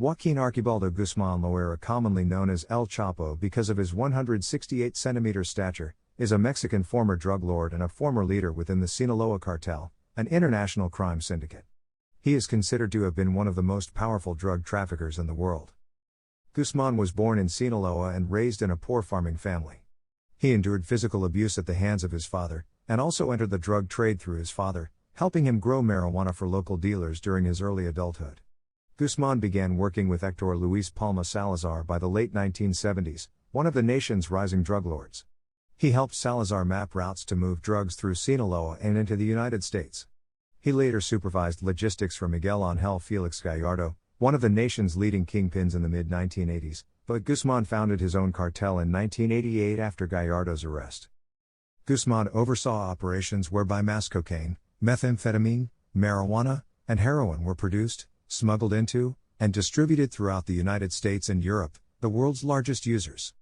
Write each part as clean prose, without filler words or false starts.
Joaquìn Archibaldo Guzmán Loera, commonly known as El Chapo because of his 168 centimeter stature, is a Mexican former drug lord and a former leader within the Sinaloa cartel, an international crime syndicate. He is considered to have been one of the most powerful drug traffickers in the world. Guzmán was born in Sinaloa and raised in a poor farming family. He endured physical abuse at the hands of his father, and also entered the drug trade through his father, helping him grow marijuana for local dealers during his early adulthood. Guzmán began working with Héctor Luis Palma Salazar by the late 1970s, one of the nation's rising drug lords. He helped Salazar map routes to move drugs through Sinaloa and into the United States. He later supervised logistics for Miguel Ángel Félix Gallardo, one of the nation's leading kingpins in the mid-1980s, but Guzmán founded his own cartel in 1988 after Gallardo's arrest. Guzmán oversaw operations whereby mass cocaine, methamphetamine, marijuana, and heroin were produced, smuggled into, and distributed throughout the United States and Europe, the world's largest users.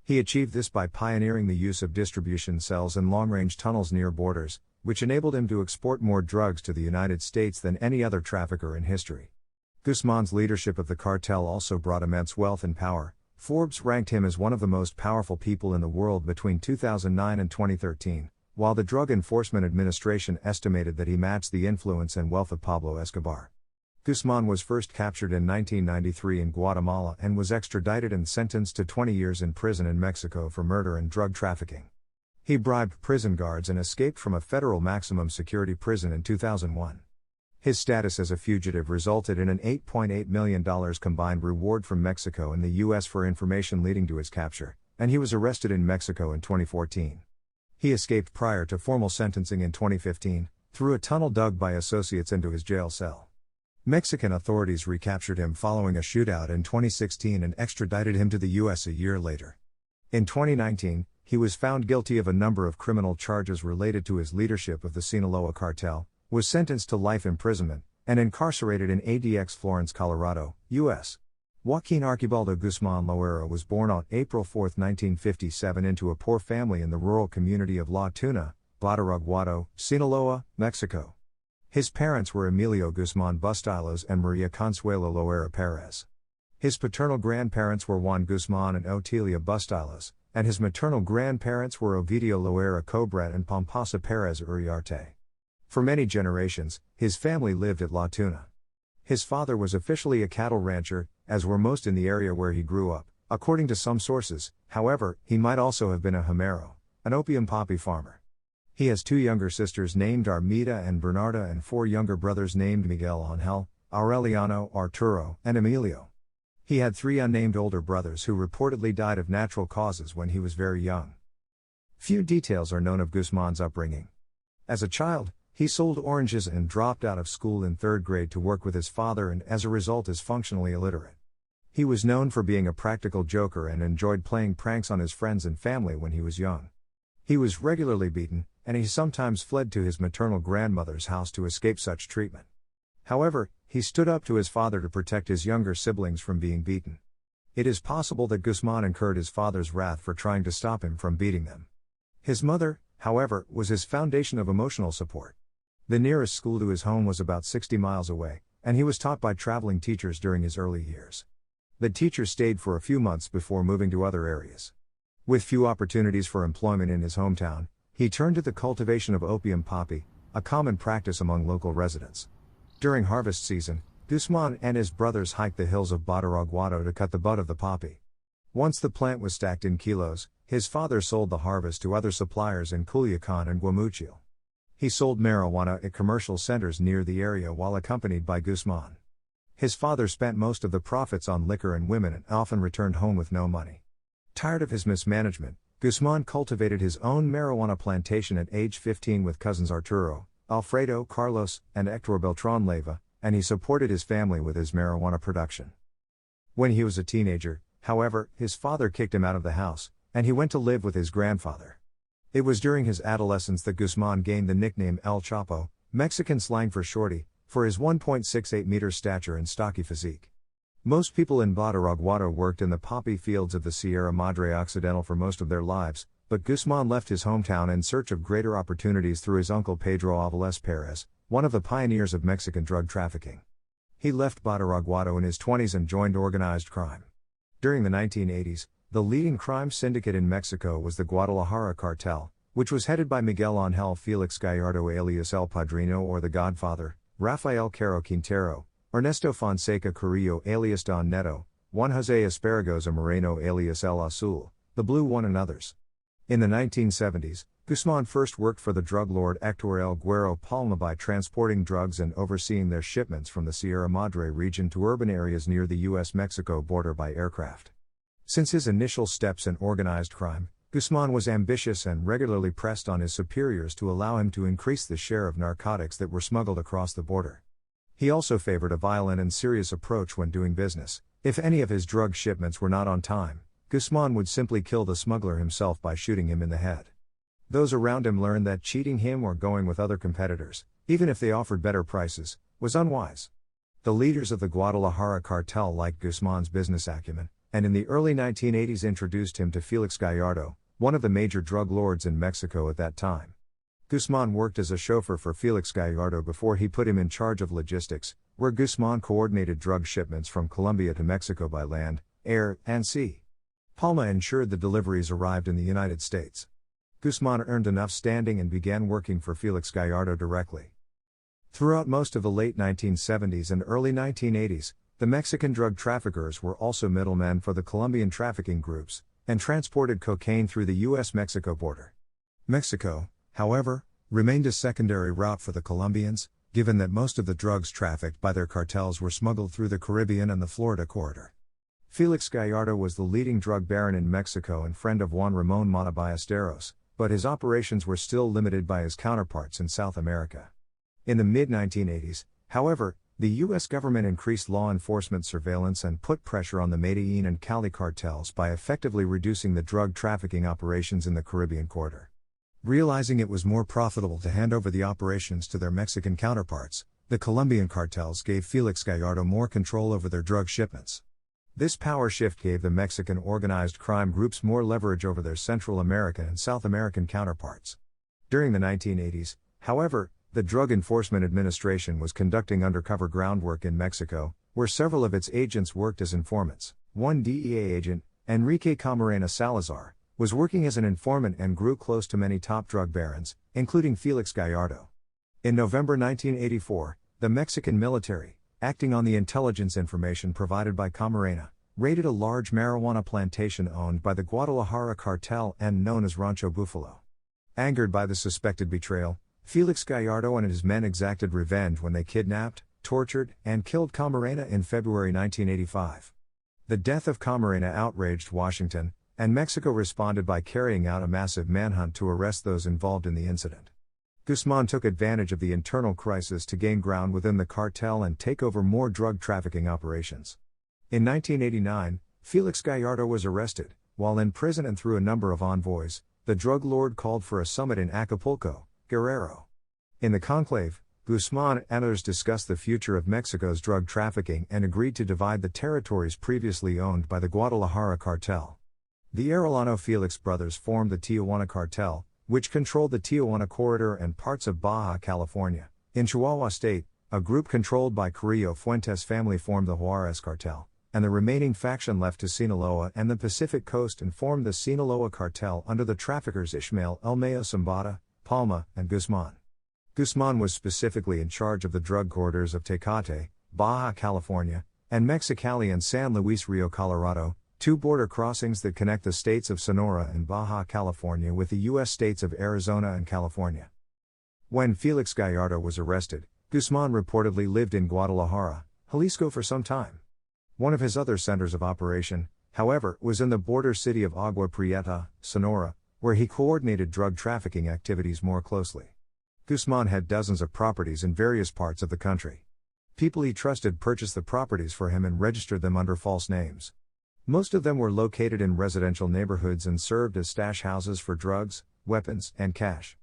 He achieved this by pioneering the use of distribution cells and long-range tunnels near borders, which enabled him to export more drugs to the United States than any other trafficker in history. Guzmán's leadership of the cartel also brought immense wealth and power. Forbes ranked him as one of the most powerful people in the world between 2009 and 2013, while the Drug Enforcement Administration estimated that he matched the influence and wealth of Pablo Escobar. Guzmán was first captured in 1993 in Guatemala and was extradited and sentenced to 20 years in prison in Mexico for murder and drug trafficking. He bribed prison guards and escaped from a federal maximum security prison in 2001. His status as a fugitive resulted in an $8.8 million combined reward from Mexico and the U.S. for information leading to his capture, and he was arrested in Mexico in 2014. He escaped prior to formal sentencing in 2015, through a tunnel dug by associates into his jail cell. Mexican authorities recaptured him following a shootout in 2016 and extradited him to the U.S. a year later. In 2019, he was found guilty of a number of criminal charges related to his leadership of the Sinaloa cartel, was sentenced to life imprisonment, and incarcerated in ADX Florence, Colorado, U.S. Joaquìn Archibaldo Guzmán Loera was born on April 4, 1957 into a poor family in the rural community of La Tuna, Badiraguato, Sinaloa, Mexico. His parents were Emilio Guzmán Bustillos and Maria Consuelo Loera Perez. His paternal grandparents were Juan Guzmán and Otilia Bustillos, and his maternal grandparents were Ovidio Loera Cobret and Pampasa Perez Uriarte. For many generations, his family lived at La Tuna. His father was officially a cattle rancher, as were most in the area where he grew up. According to some sources, however, he might also have been a jamero, an opium poppy farmer. He has two younger sisters named Armida and Bernarda and four younger brothers named Miguel Ángel, Aureliano, Arturo, and Emilio. He had three unnamed older brothers who reportedly died of natural causes when he was very young. Few details are known of Guzmán's upbringing. As a child, he sold oranges and dropped out of school in third grade to work with his father and as a result is functionally illiterate. He was known for being a practical joker and enjoyed playing pranks on his friends and family when he was young. He was regularly beaten, and he sometimes fled to his maternal grandmother's house to escape such treatment. However, he stood up to his father to protect his younger siblings from being beaten. It is possible that Guzmán incurred his father's wrath for trying to stop him from beating them. His mother, however, was his foundation of emotional support. The nearest school to his home was about 60 miles away, and he was taught by traveling teachers during his early years. The teachers stayed for a few months before moving to other areas. With few opportunities for employment in his hometown, he turned to the cultivation of opium poppy, a common practice among local residents. During harvest season, Guzmán and his brothers hiked the hills of Badiraguato to cut the bud of the poppy. Once the plant was stacked in kilos, his father sold the harvest to other suppliers in Culiacán and Guamuchil. He sold marijuana at commercial centers near the area while accompanied by Guzmán. His father spent most of the profits on liquor and women and often returned home with no money. Tired of his mismanagement, Guzmán cultivated his own marijuana plantation at age 15 with cousins Arturo, Alfredo, Carlos, and Héctor Beltrán Leiva, and he supported his family with his marijuana production. When he was a teenager, however, his father kicked him out of the house, and he went to live with his grandfather. It was during his adolescence that Guzmán gained the nickname El Chapo, Mexican slang for shorty, for his 1.68 meter stature and stocky physique. Most people in Badiraguato worked in the poppy fields of the Sierra Madre Occidental for most of their lives, but Guzmán left his hometown in search of greater opportunities through his uncle Pedro Áviles Pérez, one of the pioneers of Mexican drug trafficking. He left Badiraguato in his 20s and joined organized crime. During the 1980s, the leading crime syndicate in Mexico was the Guadalajara cartel, which was headed by Miguel Ángel Félix Gallardo alias El Padrino or the Godfather, Rafael Caro Quintero, Ernesto Fonseca Carrillo alias Don Neto, Juan José Esparagoza Moreno alias El Azul, the Blue One and others. In the 1970s, Guzmán first worked for the drug lord Héctor El Güero Palma by transporting drugs and overseeing their shipments from the Sierra Madre region to urban areas near the U.S.-Mexico border by aircraft. Since his initial steps in organized crime, Guzmán was ambitious and regularly pressed on his superiors to allow him to increase the share of narcotics that were smuggled across the border. He also favored a violent and serious approach when doing business. If any of his drug shipments were not on time, Guzmán would simply kill the smuggler himself by shooting him in the head. Those around him learned that cheating him or going with other competitors, even if they offered better prices, was unwise. The leaders of the Guadalajara cartel liked Guzmán's business acumen, and in the early 1980s introduced him to Félix Gallardo, one of the major drug lords in Mexico at that time. Guzmán worked as a chauffeur for Félix Gallardo before he put him in charge of logistics, where Guzmán coordinated drug shipments from Colombia to Mexico by land, air, and sea. Palma ensured the deliveries arrived in the United States. Guzmán earned enough standing and began working for Félix Gallardo directly. Throughout most of the late 1970s and early 1980s, the Mexican drug traffickers were also middlemen for the Colombian trafficking groups, and transported cocaine through the U.S.-Mexico border. Mexico, however, remained a secondary route for the Colombians, given that most of the drugs trafficked by their cartels were smuggled through the Caribbean and the Florida corridor. Félix Gallardo was the leading drug baron in Mexico and friend of Juan Ramón Mata Ballesteros, but his operations were still limited by his counterparts in South America. In the mid-1980s, however, the U.S. government increased law enforcement surveillance and put pressure on the Medellín and Cali cartels by effectively reducing the drug trafficking operations in the Caribbean corridor. Realizing it was more profitable to hand over the operations to their Mexican counterparts, the Colombian cartels gave Félix Gallardo more control over their drug shipments. This power shift gave the Mexican organized crime groups more leverage over their Central American and South American counterparts. During the 1980s, however, the Drug Enforcement Administration was conducting undercover groundwork in Mexico, where several of its agents worked as informants. One DEA agent, Enrique Camarena Salazar, was working as an informant and grew close to many top drug barons, including Félix Gallardo. In November 1984, the Mexican military, acting on the intelligence information provided by Camarena, raided a large marijuana plantation owned by the Guadalajara cartel and known as Rancho Buffalo. Angered by the suspected betrayal, Félix Gallardo and his men exacted revenge when they kidnapped, tortured, and killed Camarena in February 1985. The death of Camarena outraged Washington, and Mexico responded by carrying out a massive manhunt to arrest those involved in the incident. Guzmán took advantage of the internal crisis to gain ground within the cartel and take over more drug trafficking operations. In 1989, Félix Gallardo was arrested. While in prison and through a number of envoys, the drug lord called for a summit in Acapulco, Guerrero. In the conclave, Guzmán and others discussed the future of Mexico's drug trafficking and agreed to divide the territories previously owned by the Guadalajara cartel. The Arellano Félix brothers formed the Tijuana cartel, which controlled the Tijuana corridor and parts of Baja California. In Chihuahua State, a group controlled by Carrillo Fuentes family formed the Juarez cartel, and the remaining faction left to Sinaloa and the Pacific coast and formed the Sinaloa cartel under the traffickers Ishmael El Mayo Zambada, Palma, and Guzmán. Guzmán was specifically in charge of the drug corridors of Tecate, Baja California, and Mexicali and San Luis Rio Colorado, two border crossings that connect the states of Sonora and Baja California with the U.S. states of Arizona and California. When Félix Gallardo was arrested, Guzmán reportedly lived in Guadalajara, Jalisco for some time. One of his other centers of operation, however, was in the border city of Agua Prieta, Sonora, where he coordinated drug trafficking activities more closely. Guzmán had dozens of properties in various parts of the country. People he trusted purchased the properties for him and registered them under false names. Most of them were located in residential neighborhoods and served as stash houses for drugs, weapons, and cash.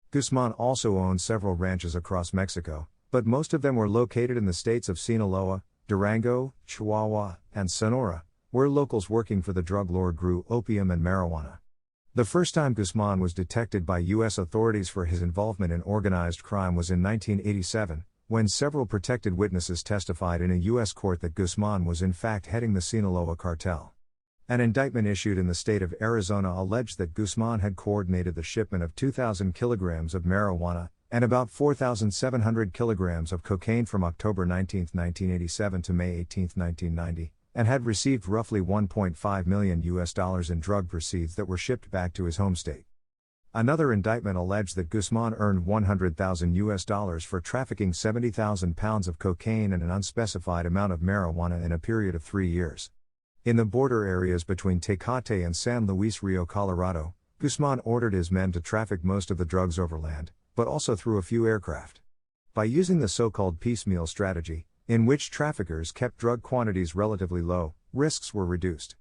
Guzmán also owned several ranches across Mexico, but most of them were located in the states of Sinaloa, Durango, Chihuahua, and Sonora, where locals working for the drug lord grew opium and marijuana. The first time Guzmán was detected by U.S. authorities for his involvement in organized crime was in 1987, when several protected witnesses testified in a U.S. court that Guzmán was in fact heading the Sinaloa cartel. An indictment issued in the state of Arizona alleged that Guzmán had coordinated the shipment of 2,000 kilograms of marijuana and about 4,700 kilograms of cocaine from October 19, 1987 to May 18, 1990, and had received roughly $1.5 million in drug proceeds that were shipped back to his home state. Another indictment alleged that Guzmán earned $100,000 for trafficking 70,000 pounds of cocaine and an unspecified amount of marijuana in a period of 3 years. In the border areas between Tecate and San Luis Rio Colorado, Guzmán ordered his men to traffic most of the drugs overland, but also through a few aircraft. By using the so-called piecemeal strategy, in which traffickers kept drug quantities relatively low, risks were reduced.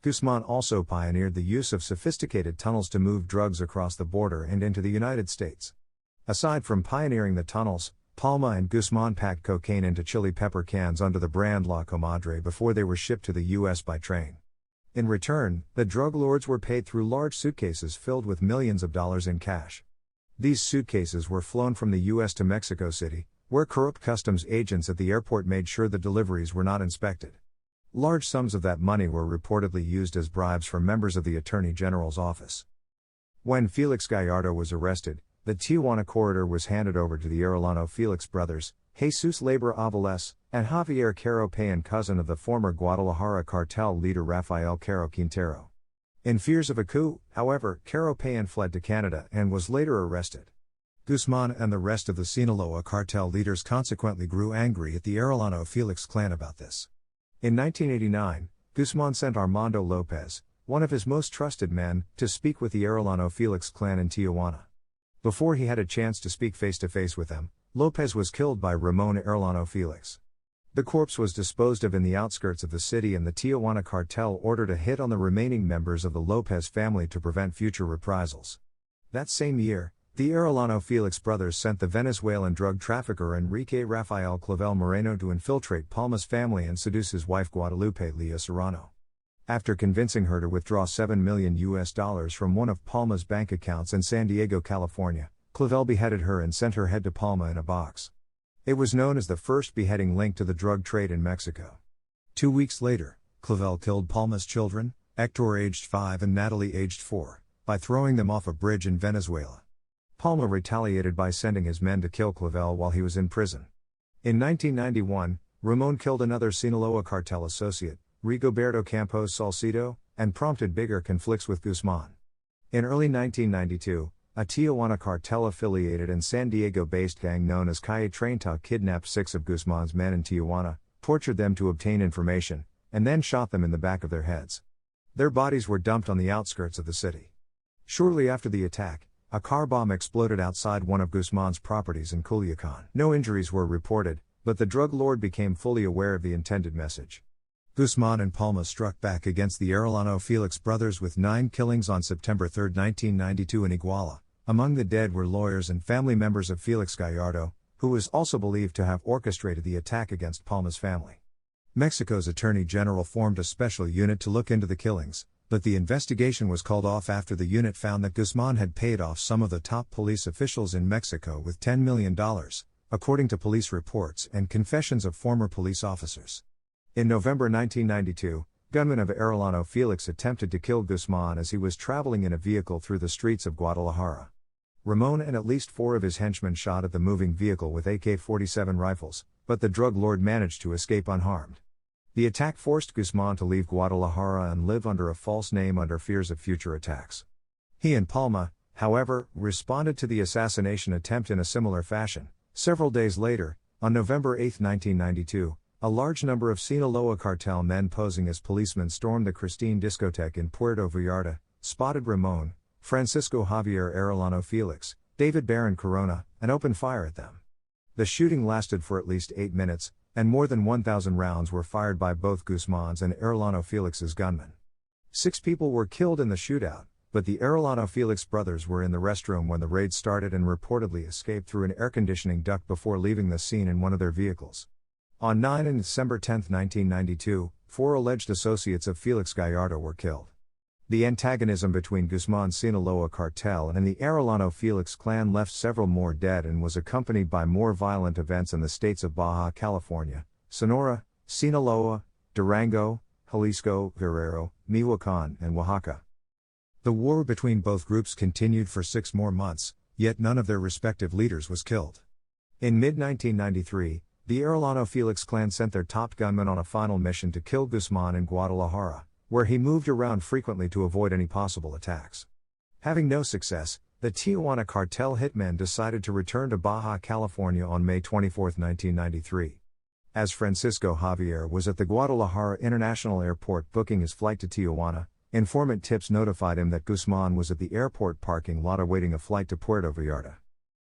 Guzmán also pioneered the use of sophisticated tunnels to move drugs across the border and into the United States. Aside from pioneering the tunnels, Palma and Guzmán packed cocaine into chili pepper cans under the brand La Comadre before they were shipped to the U.S. by train. In return, the drug lords were paid through large suitcases filled with millions of dollars in cash. These suitcases were flown from the U.S. to Mexico City, where corrupt customs agents at the airport made sure the deliveries were not inspected. Large sums of that money were reportedly used as bribes from members of the Attorney General's office. When Felix Gallardo was arrested, the Tijuana corridor was handed over to the Arellano Felix brothers, Jesus Labor Aviles, and Javier Caro Payan, cousin of the former Guadalajara cartel leader Rafael Caro Quintero. In fears of a coup, however, Caro Payan fled to Canada and was later arrested. Guzmán and the rest of the Sinaloa cartel leaders consequently grew angry at the Arellano Felix clan about this. In 1989, Guzmán sent Armando Lopez, one of his most trusted men, to speak with the Arellano Felix clan in Tijuana. Before he had a chance to speak face-to-face with them, Lopez was killed by Ramon Arellano Felix. The corpse was disposed of in the outskirts of the city, and the Tijuana cartel ordered a hit on the remaining members of the Lopez family to prevent future reprisals. That same year, the Arellano Felix brothers sent the Venezuelan drug trafficker Enrique Rafael Clavel Moreno to infiltrate Palma's family and seduce his wife Guadalupe Lea Serrano. After convincing her to withdraw $7 million from one of Palma's bank accounts in San Diego, California, Clavel beheaded her and sent her head to Palma in a box. It was known as the first beheading linked to the drug trade in Mexico. 2 weeks later, Clavel killed Palma's children, Hector aged 5 and Natalie aged 4, by throwing them off a bridge in Venezuela. Palma retaliated by sending his men to kill Clavel while he was in prison. In 1991, Ramon killed another Sinaloa cartel associate, Rigoberto Campos Salcido, and prompted bigger conflicts with Guzmán. In early 1992, a Tijuana cartel-affiliated and San Diego-based gang known as Calle Treinta kidnapped 6 of Guzmán's men in Tijuana, tortured them to obtain information, and then shot them in the back of their heads. Their bodies were dumped on the outskirts of the city. Shortly after the attack, a car bomb exploded outside one of Guzmán's properties in Culiacán. No injuries were reported, but the drug lord became fully aware of the intended message. Guzmán and Palma struck back against the Arellano Felix brothers with 9 killings on September 3, 1992 in Iguala. Among the dead were lawyers and family members of Felix Gallardo, who was also believed to have orchestrated the attack against Palma's family. Mexico's Attorney General formed a special unit to look into the killings, but the investigation was called off after the unit found that Guzmán had paid off some of the top police officials in Mexico with $10 million, according to police reports and confessions of former police officers. In November 1992, gunmen of Arellano Felix attempted to kill Guzmán as he was traveling in a vehicle through the streets of Guadalajara. Ramon and at least 4 of his henchmen shot at the moving vehicle with AK-47 rifles, but the drug lord managed to escape unharmed. The attack forced Guzmán to leave Guadalajara and live under a false name under fears of future attacks. He and Palma, however, responded to the assassination attempt in a similar fashion. Several days later, on November 8, 1992, a large number of Sinaloa cartel men posing as policemen stormed the Christine discotheque in Puerto Vallarta, spotted Ramon, Francisco Javier Arellano Felix, David Baron Corona, and opened fire at them. The shooting lasted for at least 8 minutes, and more than 1,000 rounds were fired by both Guzmán's and Arellano Felix's gunmen. 6 people were killed in the shootout, but the Arellano Felix brothers were in the restroom when the raid started and reportedly escaped through an air conditioning duct before leaving the scene in one of their vehicles. On 9 and December 10, 1992, 4 alleged associates of Felix Gallardo were killed. The antagonism between Guzmán's Sinaloa cartel and the Arellano Felix clan left several more dead and was accompanied by more violent events in the states of Baja California, Sonora, Sinaloa, Durango, Jalisco, Guerrero, Michoacán, and Oaxaca. The war between both groups continued for 6 more months, yet none of their respective leaders was killed. In mid-1993, the Arellano Felix clan sent their top gunman on a final mission to kill Guzmán in Guadalajara, where he moved around frequently to avoid any possible attacks. Having no success, the Tijuana cartel hitmen decided to return to Baja California on May 24, 1993. As Francisco Javier was at the Guadalajara International Airport booking his flight to Tijuana, informant tips notified him that Guzmán was at the airport parking lot awaiting a flight to Puerto Vallarta.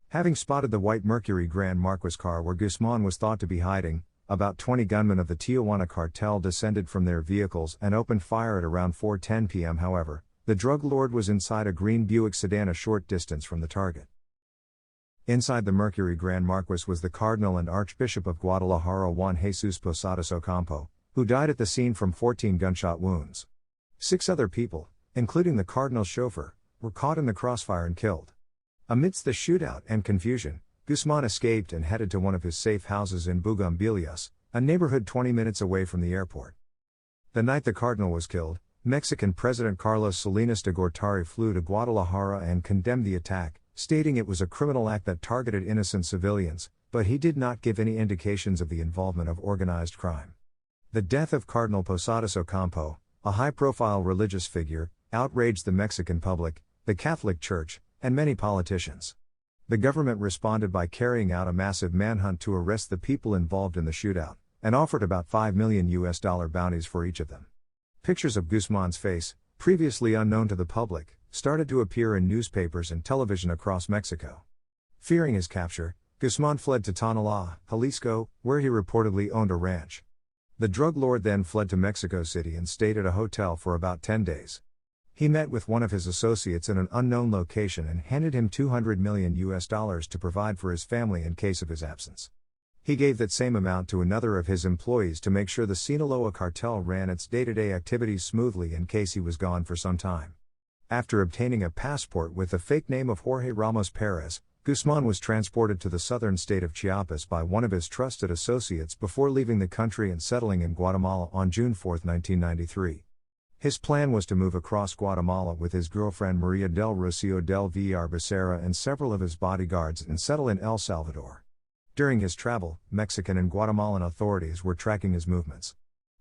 Having spotted the white Mercury Grand Marquis car where Guzmán was thought to be hiding, about 20 gunmen of the Tijuana cartel descended from their vehicles and opened fire at around 4:10 p.m. However, the drug lord was inside a green Buick sedan a short distance from the target. Inside the Mercury Grand Marquis was the Cardinal and Archbishop of Guadalajara Juan Jesus Posadas Ocampo, who died at the scene from 14 gunshot wounds. 6 other people, including the Cardinal's chauffeur, were caught in the crossfire and killed. Amidst the shootout and confusion, Guzmán escaped and headed to one of his safe houses in Bugambilias, a neighborhood 20 minutes away from the airport. The night the Cardinal was killed, Mexican President Carlos Salinas de Gortari flew to Guadalajara and condemned the attack, stating it was a criminal act that targeted innocent civilians, but he did not give any indications of the involvement of organized crime. The death of Cardinal Posadas Ocampo, a high-profile religious figure, outraged the Mexican public, the Catholic Church, and many politicians. The government responded by carrying out a massive manhunt to arrest the people involved in the shootout, and offered about $5 million bounties for each of them. Pictures of Guzmán's face, previously unknown to the public, started to appear in newspapers and television across Mexico. Fearing his capture, Guzmán fled to Tonalá, Jalisco, where he reportedly owned a ranch. The drug lord then fled to Mexico City and stayed at a hotel for about 10 days. He met with one of his associates in an unknown location and handed him $200 million to provide for his family in case of his absence. He gave that same amount to another of his employees to make sure the Sinaloa cartel ran its day-to-day activities smoothly in case he was gone for some time. After obtaining a passport with the fake name of Jorge Ramos Perez, Guzmán was transported to the southern state of Chiapas by one of his trusted associates before leaving the country and settling in Guatemala on June 4, 1993. His plan was to move across Guatemala with his girlfriend Maria del Rocio del Villar Becerra and several of his bodyguards and settle in El Salvador. During his travel, Mexican and Guatemalan authorities were tracking his movements.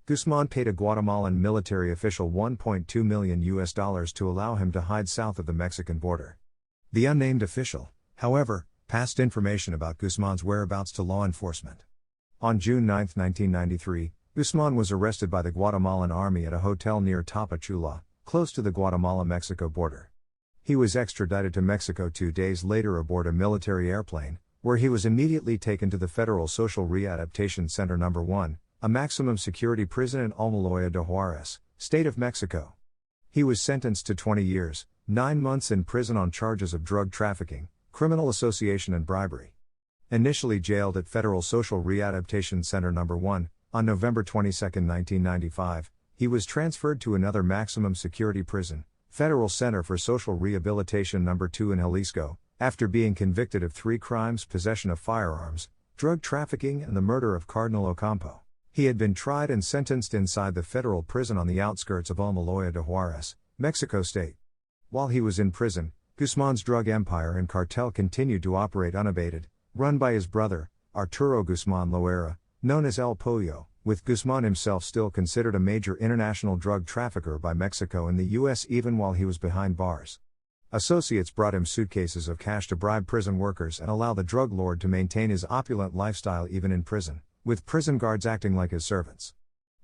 Guzmán paid a Guatemalan military official $1.2 million to allow him to hide south of the Mexican border. The unnamed official, however, passed information about Guzmán's whereabouts to law enforcement. On June 9, 1993, Guzmán was arrested by the Guatemalan army at a hotel near Tapachula, close to the Guatemala-Mexico border. He was extradited to Mexico 2 days later aboard a military airplane, where he was immediately taken to the Federal Social Rehabilitation Center No. 1, a maximum security prison in Almoloya de Juarez, State of Mexico. He was sentenced to 20 years, 9 months in prison on charges of drug trafficking, criminal association and bribery. Initially jailed at Federal Social Rehabilitation Center No. 1, on November 22, 1995, he was transferred to another maximum security prison, Federal Center for Social Rehabilitation No. 2 in Jalisco, after being convicted of 3 crimes: possession of firearms, drug trafficking and the murder of Cardinal Ocampo. He had been tried and sentenced inside the federal prison on the outskirts of Almoloya de Juarez, Mexico State. While he was in prison, Guzmán's drug empire and cartel continued to operate unabated, run by his brother, Arturo Guzmán Loera, known as El Pollo, with Guzmán himself still considered a major international drug trafficker by Mexico and the U.S. even while he was behind bars. Associates brought him suitcases of cash to bribe prison workers and allow the drug lord to maintain his opulent lifestyle even in prison, with prison guards acting like his servants.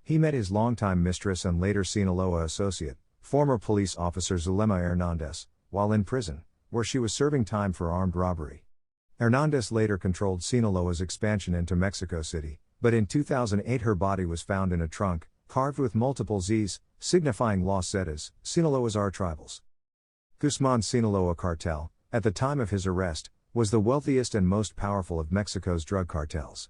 He met his longtime mistress and later Sinaloa associate, former police officer Zulema Hernandez, while in prison, where she was serving time for armed robbery. Hernandez later controlled Sinaloa's expansion into Mexico City, but in 2008 her body was found in a trunk, carved with multiple Z's, signifying Los Zetas, Sinaloa's R-tribals. Guzmán's Sinaloa cartel, at the time of his arrest, was the wealthiest and most powerful of Mexico's drug cartels.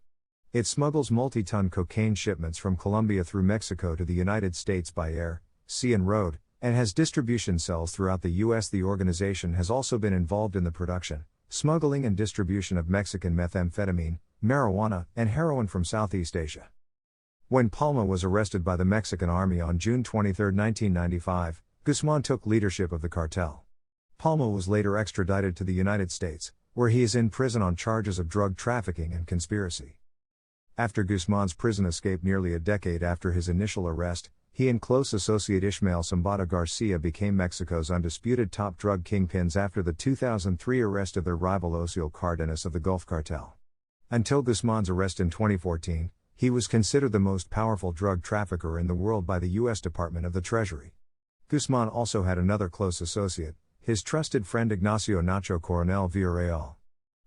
It smuggles multi-ton cocaine shipments from Colombia through Mexico to the United States by air, sea and road, and has distribution cells throughout the U.S. The organization has also been involved in the production, smuggling and distribution of Mexican methamphetamine, marijuana, and heroin from Southeast Asia. When Palma was arrested by the Mexican army on June 23, 1995, Guzmán took leadership of the cartel. Palma was later extradited to the United States, where he is in prison on charges of drug trafficking and conspiracy. After Guzmán's prison escape nearly a decade after his initial arrest, he and close associate Ishmael Zambada Garcia became Mexico's undisputed top drug kingpins after the 2003 arrest of their rival Ociel Cardenas of the Gulf Cartel. Until Guzmán's arrest in 2014, he was considered the most powerful drug trafficker in the world by the U.S. Department of the Treasury. Guzmán also had another close associate, his trusted friend Ignacio Nacho Coronel Villarreal.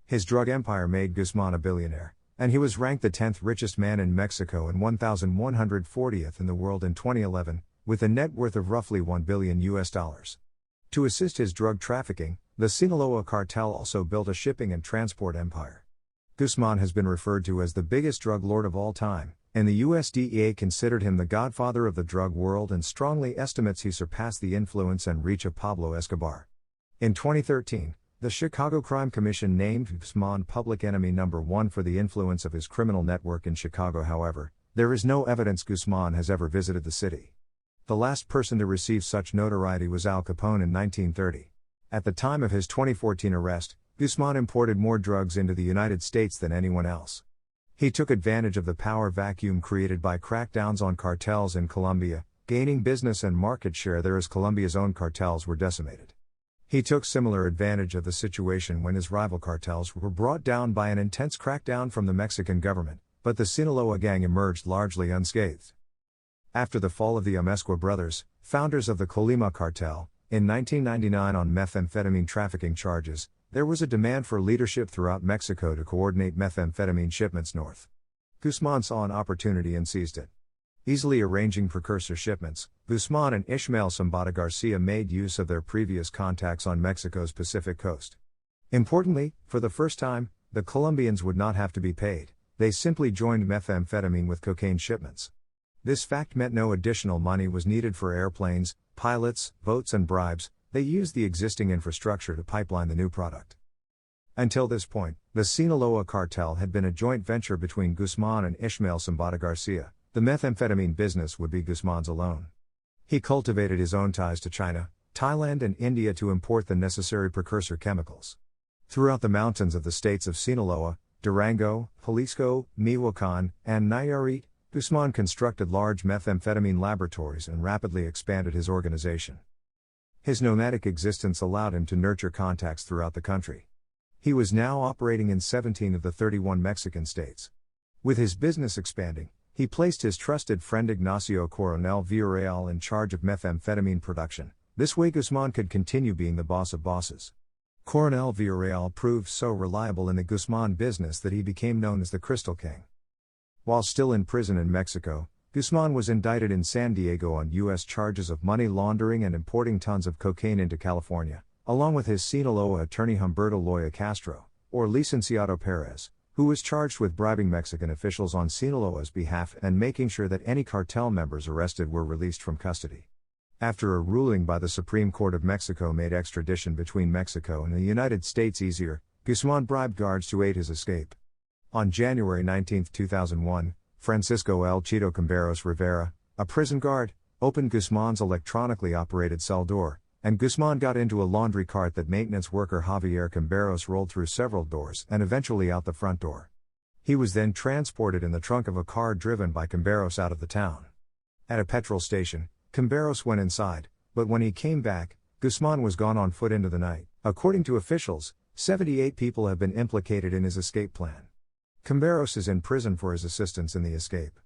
His drug empire made Guzmán a billionaire, and he was ranked the 10th richest man in Mexico and 1,140th in the world in 2011, with a net worth of roughly $1 billion. To assist his drug trafficking, the Sinaloa cartel also built a shipping and transport empire. Guzmán has been referred to as the biggest drug lord of all time, and the USDEA considered him the godfather of the drug world and strongly estimates he surpassed the influence and reach of Pablo Escobar. In 2013, the Chicago Crime Commission named Guzmán public enemy number 1 for the influence of his criminal network in Chicago. However, there is no evidence Guzmán has ever visited the city. The last person to receive such notoriety was Al Capone in 1930. At the time of his 2014 arrest, Guzmán imported more drugs into the United States than anyone else. He took advantage of the power vacuum created by crackdowns on cartels in Colombia, gaining business and market share there as Colombia's own cartels were decimated. He took similar advantage of the situation when his rival cartels were brought down by an intense crackdown from the Mexican government, but the Sinaloa gang emerged largely unscathed. After the fall of the Amezcua brothers, founders of the Colima cartel, in 1999 on methamphetamine trafficking charges, there was a demand for leadership throughout Mexico to coordinate methamphetamine shipments north. Guzmán saw an opportunity and seized it. Easily arranging precursor shipments, Guzmán and Ishmael Zambada Garcia made use of their previous contacts on Mexico's Pacific coast. Importantly, for the first time, the Colombians would not have to be paid, they simply joined methamphetamine with cocaine shipments. This fact meant no additional money was needed for airplanes, pilots, boats and bribes. They used the existing infrastructure to pipeline the new product. Until this point, the Sinaloa cartel had been a joint venture between Guzmán and Ishmael Zambada Garcia. The methamphetamine business would be Guzmán's alone. He cultivated his own ties to China, Thailand and India to import the necessary precursor chemicals. Throughout the mountains of the states of Sinaloa, Durango, Jalisco, Michoacán, and Nayarit, Guzmán constructed large methamphetamine laboratories and rapidly expanded his organization. His nomadic existence allowed him to nurture contacts throughout the country. He was now operating in 17 of the 31 Mexican states. With his business expanding, he placed his trusted friend Ignacio Coronel Villarreal in charge of methamphetamine production. This way Guzmán could continue being the boss of bosses. Coronel Villarreal proved so reliable in the Guzmán business that he became known as the Crystal King. While still in prison in Mexico, Guzmán was indicted in San Diego on U.S. charges of money laundering and importing tons of cocaine into California, along with his Sinaloa attorney Humberto Loya Castro, or Licenciado Perez, who was charged with bribing Mexican officials on Sinaloa's behalf and making sure that any cartel members arrested were released from custody. After a ruling by the Supreme Court of Mexico made extradition between Mexico and the United States easier, Guzmán bribed guards to aid his escape. On January 19, 2001, Francisco El Chito Camberos Rivera, a prison guard, opened Guzmán's electronically operated cell door, and Guzmán got into a laundry cart that maintenance worker Javier Camberos rolled through several doors and eventually out the front door. He was then transported in the trunk of a car driven by Camberos out of the town. At a petrol station, Camberos went inside, but when he came back, Guzmán was gone on foot into the night. According to officials, 78 people have been implicated in his escape plan. Camberos is in prison for his assistance in the escape.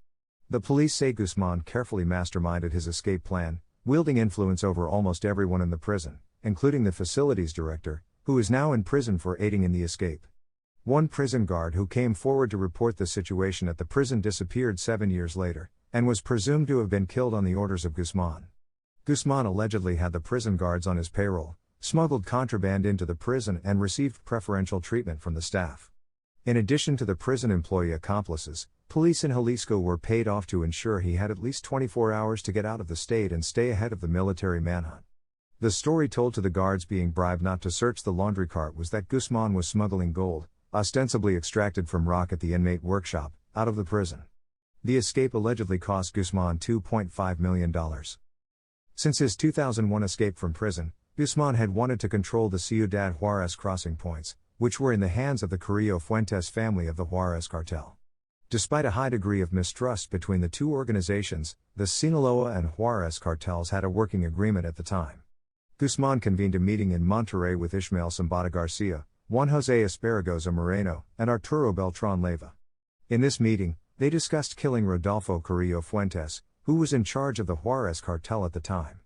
The police say Guzmán carefully masterminded his escape plan, wielding influence over almost everyone in the prison, including the facilities director, who is now in prison for aiding in the escape. One prison guard who came forward to report the situation at the prison disappeared 7 years later, and was presumed to have been killed on the orders of Guzmán. Guzmán allegedly had the prison guards on his payroll, smuggled contraband into the prison and received preferential treatment from the staff. In addition to the prison employee accomplices, Police in Jalisco were paid off to ensure he had at least 24 hours to get out of the state and stay ahead of the military manhunt. The story told to the guards being bribed not to search the laundry cart was that Guzmán was smuggling gold, ostensibly extracted from rock at the inmate workshop, out of the prison. The escape allegedly cost Guzmán $2.5 million. Since his 2001 escape from prison, Guzmán had wanted to control the Ciudad Juárez crossing points, which were in the hands of the Carrillo Fuentes family of the Juárez cartel. Despite a high degree of mistrust between the two organizations, the Sinaloa and Juárez cartels had a working agreement at the time. Guzmán convened a meeting in Monterrey with Ishmael Zambada Garcia, Juan José Esparagoza Moreno, and Arturo Beltrán Leiva. In this meeting, they discussed killing Rodolfo Carrillo Fuentes, who was in charge of the Juárez cartel at the time.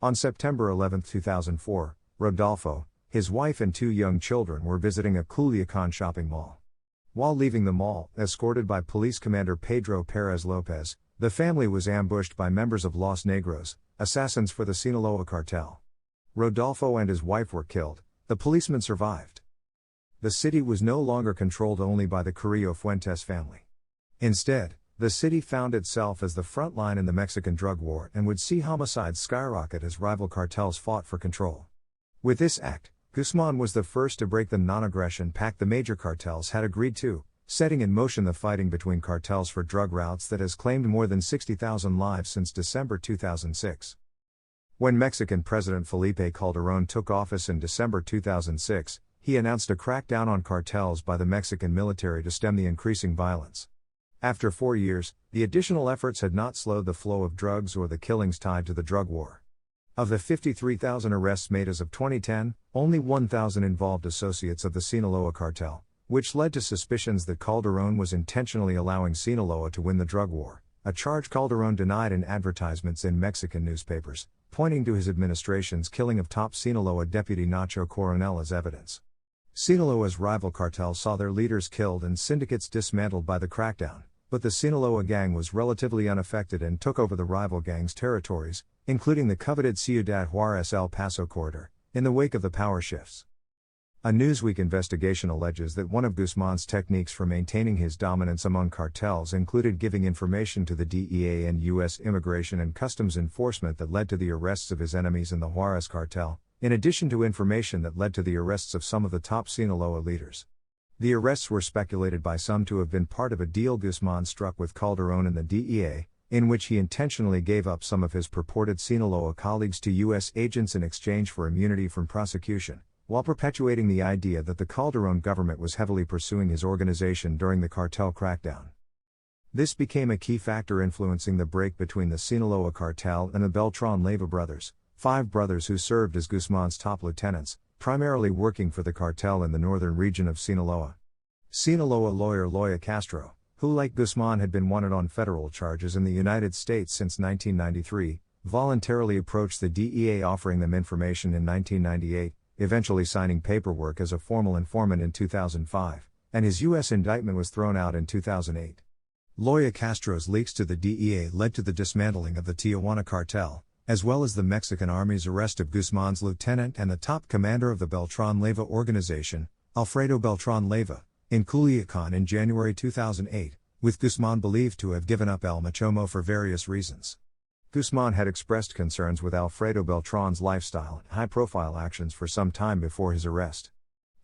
On September 11, 2004, Rodolfo, his wife and 2 young children were visiting a Culiacán shopping mall. While leaving the mall, escorted by Police Commander Pedro Pérez López, the family was ambushed by members of Los Negros, assassins for the Sinaloa cartel. Rodolfo and his wife were killed, the policeman survived. The city was no longer controlled only by the Carrillo Fuentes family. Instead, the city found itself as the front line in the Mexican drug war and would see homicides skyrocket as rival cartels fought for control. With this act, Guzmán was the first to break the non-aggression pact the major cartels had agreed to, setting in motion the fighting between cartels for drug routes that has claimed more than 60,000 lives since December 2006. When Mexican President Felipe Calderón took office in December 2006, he announced a crackdown on cartels by the Mexican military to stem the increasing violence. After 4 years, the additional efforts had not slowed the flow of drugs or the killings tied to the drug war. Of the 53,000 arrests made as of 2010, only 1,000 involved associates of the Sinaloa cartel, which led to suspicions that Calderón was intentionally allowing Sinaloa to win the drug war, a charge Calderón denied in advertisements in Mexican newspapers, pointing to his administration's killing of top Sinaloa deputy Nacho Coronel as evidence. Sinaloa's rival cartels saw their leaders killed and syndicates dismantled by the crackdown, but the Sinaloa gang was relatively unaffected and took over the rival gang's territories, including the coveted Ciudad Juárez-El Paso corridor, in the wake of the power shifts. A Newsweek investigation alleges that one of Guzmán's techniques for maintaining his dominance among cartels included giving information to the DEA and U.S. Immigration and Customs Enforcement that led to the arrests of his enemies in the Juárez cartel, in addition to information that led to the arrests of some of the top Sinaloa leaders. The arrests were speculated by some to have been part of a deal Guzmán struck with Calderón and the DEA, in which he intentionally gave up some of his purported Sinaloa colleagues to U.S. agents in exchange for immunity from prosecution, while perpetuating the idea that the Calderón government was heavily pursuing his organization during the cartel crackdown. This became a key factor influencing the break between the Sinaloa cartel and the Beltrán Leiva brothers, 5 brothers who served as Guzmán's top lieutenants, primarily working for the cartel in the northern region of Sinaloa. Sinaloa lawyer Loya Castro, who like Guzmán had been wanted on federal charges in the United States since 1993, voluntarily approached the DEA offering them information in 1998, eventually signing paperwork as a formal informant in 2005, and his U.S. indictment was thrown out in 2008. Loya Castro's leaks to the DEA led to the dismantling of the Tijuana cartel, as well as the Mexican Army's arrest of Guzmán's lieutenant and the top commander of the Beltrán Leiva organization, Alfredo Beltrán Leiva, in Culiacán in January 2008, with Guzmán believed to have given up El Machomo for various reasons. Guzmán had expressed concerns with Alfredo Beltrán's lifestyle and high-profile actions for some time before his arrest.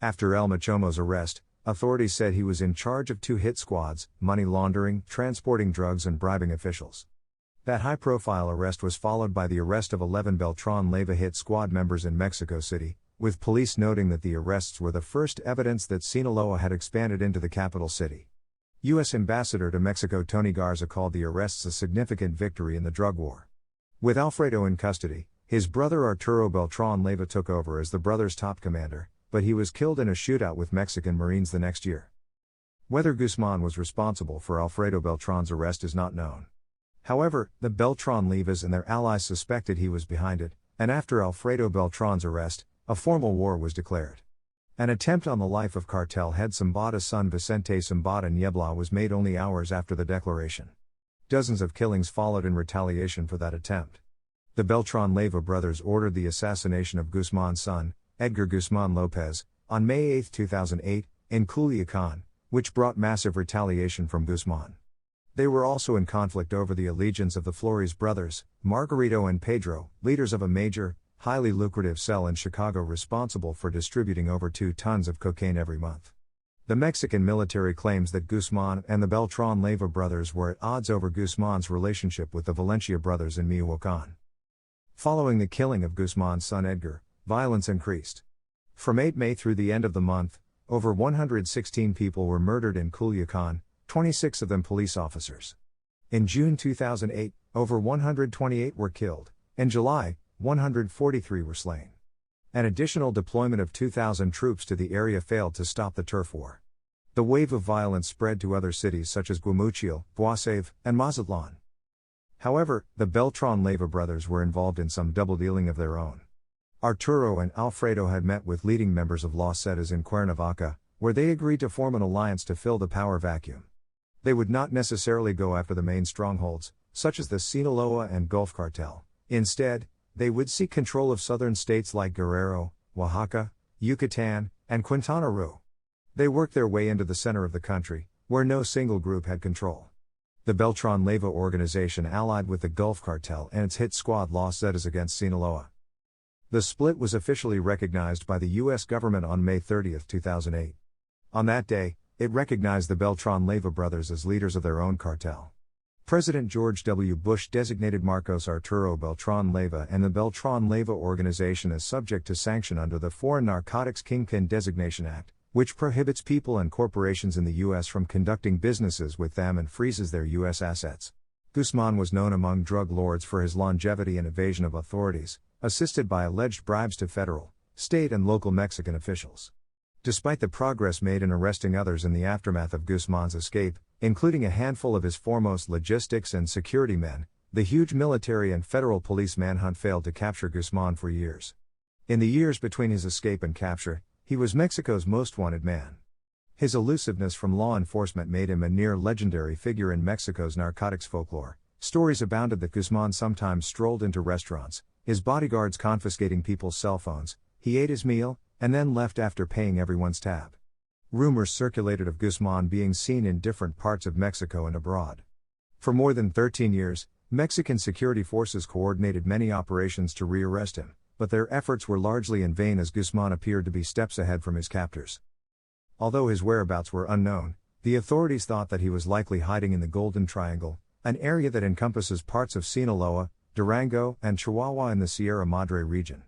After El Machomo's arrest, authorities said he was in charge of 2 hit squads, money laundering, transporting drugs and bribing officials. That high-profile arrest was followed by the arrest of 11 Beltrán Leiva hit squad members in Mexico City, with police noting that the arrests were the first evidence that Sinaloa had expanded into the capital city. U.S. Ambassador to Mexico Tony Garza called the arrests a significant victory in the drug war. With Alfredo in custody, his brother Arturo Beltrán Leiva took over as the brother's top commander, but he was killed in a shootout with Mexican Marines the next year. Whether Guzmán was responsible for Alfredo Beltrán's arrest is not known. However, the Beltrán Leivas and their allies suspected he was behind it, and after Alfredo Beltrán's arrest, a formal war was declared. An attempt on the life of cartel head Zambada's son Vicente Zambada Niebla was made only hours after the declaration. Dozens of killings followed in retaliation for that attempt. The Beltrán Leiva brothers ordered the assassination of Guzmán's son, Edgar Guzmán López, on May 8, 2008, in Culiacán, which brought massive retaliation from Guzmán. They were also in conflict over the allegiance of the Flores brothers, Margarito and Pedro, leaders of a major, highly lucrative cell in Chicago responsible for distributing over 2 tons of cocaine every month. The Mexican military claims that Guzmán and the Beltrán Leiva brothers were at odds over Guzmán's relationship with the Valencia brothers in Michoacán. Following the killing of Guzmán's son Edgar, violence increased. From 8 May through the end of the month, over 116 people were murdered in Culiacán, 26 of them police officers. In June 2008, over 128 were killed. In July, 143 were slain. An additional deployment of 2,000 troops to the area failed to stop the turf war. The wave of violence spread to other cities such as Guamuchil, Guasave, and Mazatlán. However, the Beltrán Leiva brothers were involved in some double-dealing of their own. Arturo and Alfredo had met with leading members of Los Zetas in Cuernavaca, where they agreed to form an alliance to fill the power vacuum. They would not necessarily go after the main strongholds, such as the Sinaloa and Gulf Cartel. Instead, they would seek control of southern states like Guerrero, Oaxaca, Yucatán, and Quintana Roo. They worked their way into the center of the country, where no single group had control. The Beltrán Leiva organization allied with the Gulf Cartel and its hit squad Los Zetas against Sinaloa. The split was officially recognized by the U.S. government on May 30, 2008. On that day, it recognized the Beltrán Leiva brothers as leaders of their own cartel. President George W. Bush designated Marcos Arturo Beltrán Leiva and the Beltrán Leiva organization as subject to sanction under the Foreign Narcotics Kingpin Designation Act, which prohibits people and corporations in the U.S. from conducting businesses with them and freezes their U.S. assets. Guzmán was known among drug lords for his longevity and evasion of authorities, assisted by alleged bribes to federal, state and local Mexican officials. Despite the progress made in arresting others in the aftermath of Guzmán's escape, including a handful of his foremost logistics and security men, the huge military and federal police manhunt failed to capture Guzmán for years. In the years between his escape and capture, he was Mexico's most wanted man. His elusiveness from law enforcement made him a near-legendary figure in Mexico's narcotics folklore. Stories abounded that Guzmán sometimes strolled into restaurants, his bodyguards confiscating people's cell phones, he ate his meal, and then left after paying everyone's tab. Rumors circulated of Guzmán being seen in different parts of Mexico and abroad. For more than 13 years, Mexican security forces coordinated many operations to rearrest him, but their efforts were largely in vain as Guzmán appeared to be steps ahead from his captors. Although his whereabouts were unknown, the authorities thought that he was likely hiding in the Golden Triangle, an area that encompasses parts of Sinaloa, Durango, and Chihuahua in the Sierra Madre region.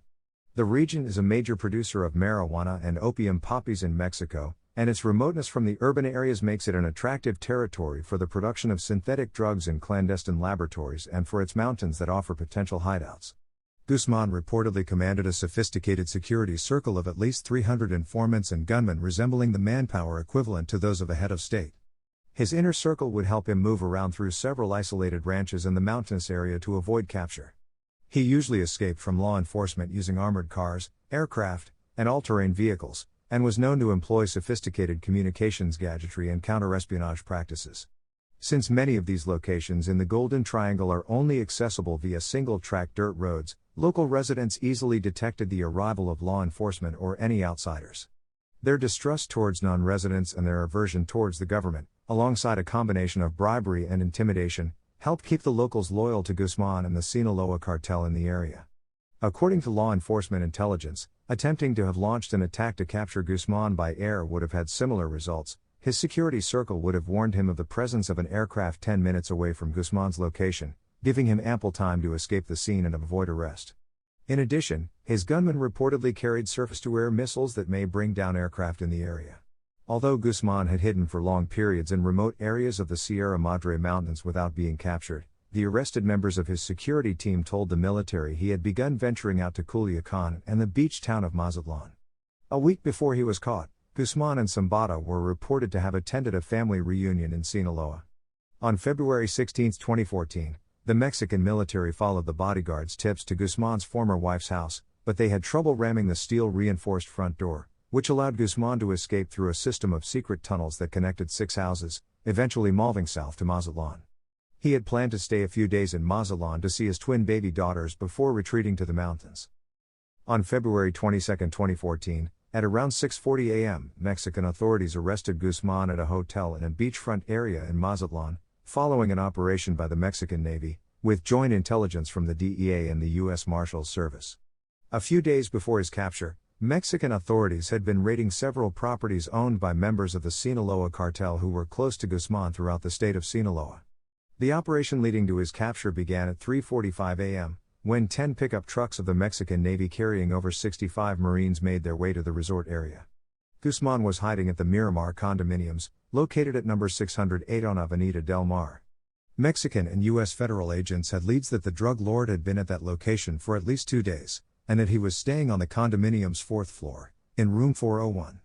The region is a major producer of marijuana and opium poppies in Mexico, and its remoteness from the urban areas makes it an attractive territory for the production of synthetic drugs in clandestine laboratories and for its mountains that offer potential hideouts. Guzmán reportedly commanded a sophisticated security circle of at least 300 informants and gunmen resembling the manpower equivalent to those of a head of state. His inner circle would help him move around through several isolated ranches in the mountainous area to avoid capture. He usually escaped from law enforcement using armored cars, aircraft, and all-terrain vehicles, and was known to employ sophisticated communications gadgetry and counter-espionage practices. Since many of these locations in the Golden Triangle are only accessible via single-track dirt roads, local residents easily detected the arrival of law enforcement or any outsiders. Their distrust towards non-residents and their aversion towards the government, alongside a combination of bribery and intimidation, helped keep the locals loyal to Guzmán and the Sinaloa cartel in the area. According to law enforcement intelligence, attempting to have launched an attack to capture Guzmán by air would have had similar results. His security circle would have warned him of the presence of an aircraft 10 minutes away from Guzmán's location, giving him ample time to escape the scene and avoid arrest. In addition, his gunmen reportedly carried surface-to-air missiles that may bring down aircraft in the area. Although Guzmán had hidden for long periods in remote areas of the Sierra Madre Mountains without being captured, the arrested members of his security team told the military he had begun venturing out to Culiacán and the beach town of Mazatlán. A week before he was caught, Guzmán and Zambada were reported to have attended a family reunion in Sinaloa. On February 16, 2014, the Mexican military followed the bodyguards' tips to Guzmán's former wife's house, but they had trouble ramming the steel-reinforced front door, which allowed Guzmán to escape through a system of secret tunnels that connected 6 houses, eventually moving south to Mazatlán. He had planned to stay a few days in Mazatlán to see his twin baby daughters before retreating to the mountains. On February 22, 2014, at around 6:40 a.m., Mexican authorities arrested Guzmán at a hotel in a beachfront area in Mazatlán, following an operation by the Mexican Navy, with joint intelligence from the DEA and the U.S. Marshals Service. A few days before his capture, Mexican authorities had been raiding several properties owned by members of the Sinaloa cartel who were close to Guzmán throughout the state of Sinaloa. The operation leading to his capture began at 3:45 a.m., when 10 pickup trucks of the Mexican Navy carrying over 65 Marines made their way to the resort area. Guzmán was hiding at the Miramar condominiums, located at number 608 on Avenida del Mar. Mexican and U.S. federal agents had leads that the drug lord had been at that location for at least 2 days, and that he was staying on the condominium's 4th floor, in room 401.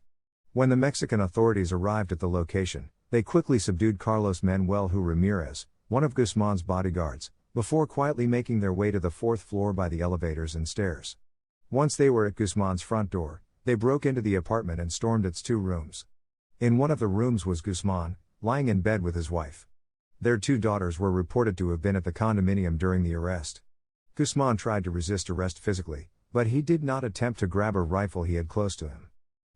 When the Mexican authorities arrived at the location, they quickly subdued Carlos Manuel Ramirez, one of Guzmán's bodyguards, before quietly making their way to the 4th floor by the elevators and stairs. Once they were at Guzmán's front door, they broke into the apartment and stormed its 2 rooms. In one of the rooms was Guzmán, lying in bed with his wife. Their 2 daughters were reported to have been at the condominium during the arrest. Guzmán tried to resist arrest physically, but he did not attempt to grab a rifle he had close to him.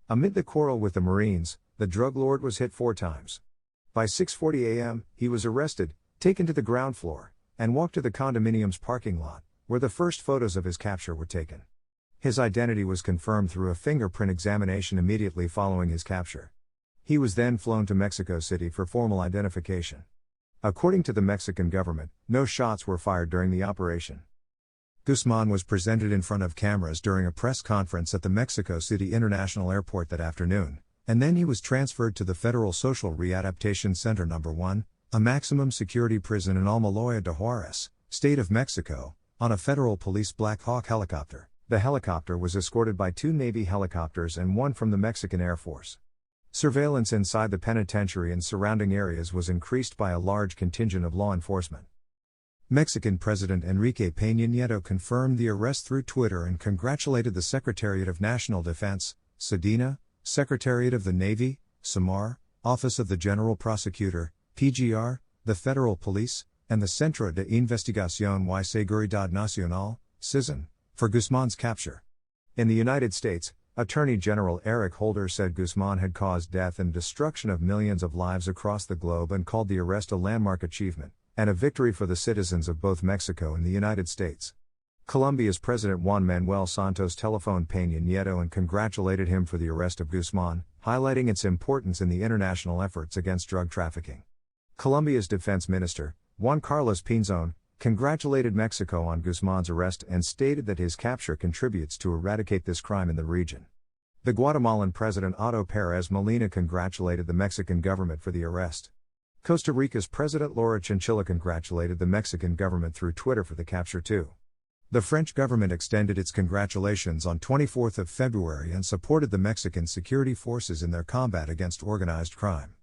Amid the quarrel with the Marines, the drug lord was hit 4 times. By 6:40 a.m., he was arrested, taken to the ground floor, and walked to the condominium's parking lot, where the first photos of his capture were taken. His identity was confirmed through a fingerprint examination immediately following his capture. He was then flown to Mexico City for formal identification. According to the Mexican government, no shots were fired during the operation. Guzmán was presented in front of cameras during a press conference at the Mexico City International Airport that afternoon, and then he was transferred to the Federal Social Readaptation Center No. 1, a maximum security prison in Almoloya de Juarez, State of Mexico, on a federal police Black Hawk helicopter. The helicopter was escorted by 2 Navy helicopters and 1 from the Mexican Air Force. Surveillance inside the penitentiary and surrounding areas was increased by a large contingent of law enforcement. Mexican President Enrique Peña Nieto confirmed the arrest through Twitter and congratulated the Secretariat of National Defense, SEDENA, Secretariat of the Navy, SEMAR, Office of the General Prosecutor, PGR, the Federal Police, and the Centro de Investigación y Seguridad Nacional, CISN, for Guzmán's capture. In the United States, Attorney General Eric Holder said Guzmán had caused death and destruction of millions of lives across the globe and called the arrest a landmark achievement, and a victory for the citizens of both Mexico and the United States. Colombia's President Juan Manuel Santos telephoned Peña Nieto and congratulated him for the arrest of Guzmán, highlighting its importance in the international efforts against drug trafficking. Colombia's Defense Minister, Juan Carlos Pinzón, congratulated Mexico on Guzmán's arrest and stated that his capture contributes to eradicate this crime in the region. The Guatemalan President Otto Pérez Molina congratulated the Mexican government for the arrest. Costa Rica's President Laura Chinchilla congratulated the Mexican government through Twitter for the capture too. The French government extended its congratulations on 24th of February and supported the Mexican security forces in their combat against organized crime.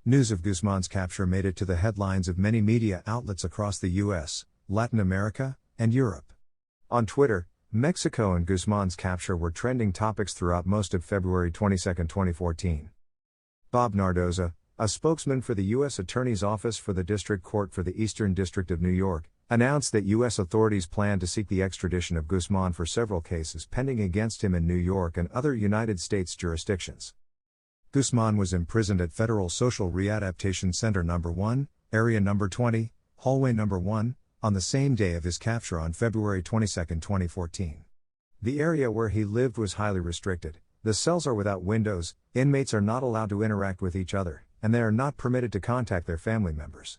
News of Guzmán's capture made it to the headlines of many media outlets across the U.S., Latin America, and Europe. On Twitter, Mexico and Guzmán's capture were trending topics throughout most of February 22, 2014. Bob Nardoza, a spokesman for the U.S. Attorney's Office for the District Court for the Eastern District of New York, announced that U.S. authorities plan to seek the extradition of Guzmán for several cases pending against him in New York and other United States jurisdictions. Guzmán was imprisoned at Federal Social Readaptation Center No. 1, Area No. 20, Hallway No. 1, on the same day of his capture on February 22, 2014. The area where he lived was highly restricted. The cells are without windows, inmates are not allowed to interact with each other, and they are not permitted to contact their family members.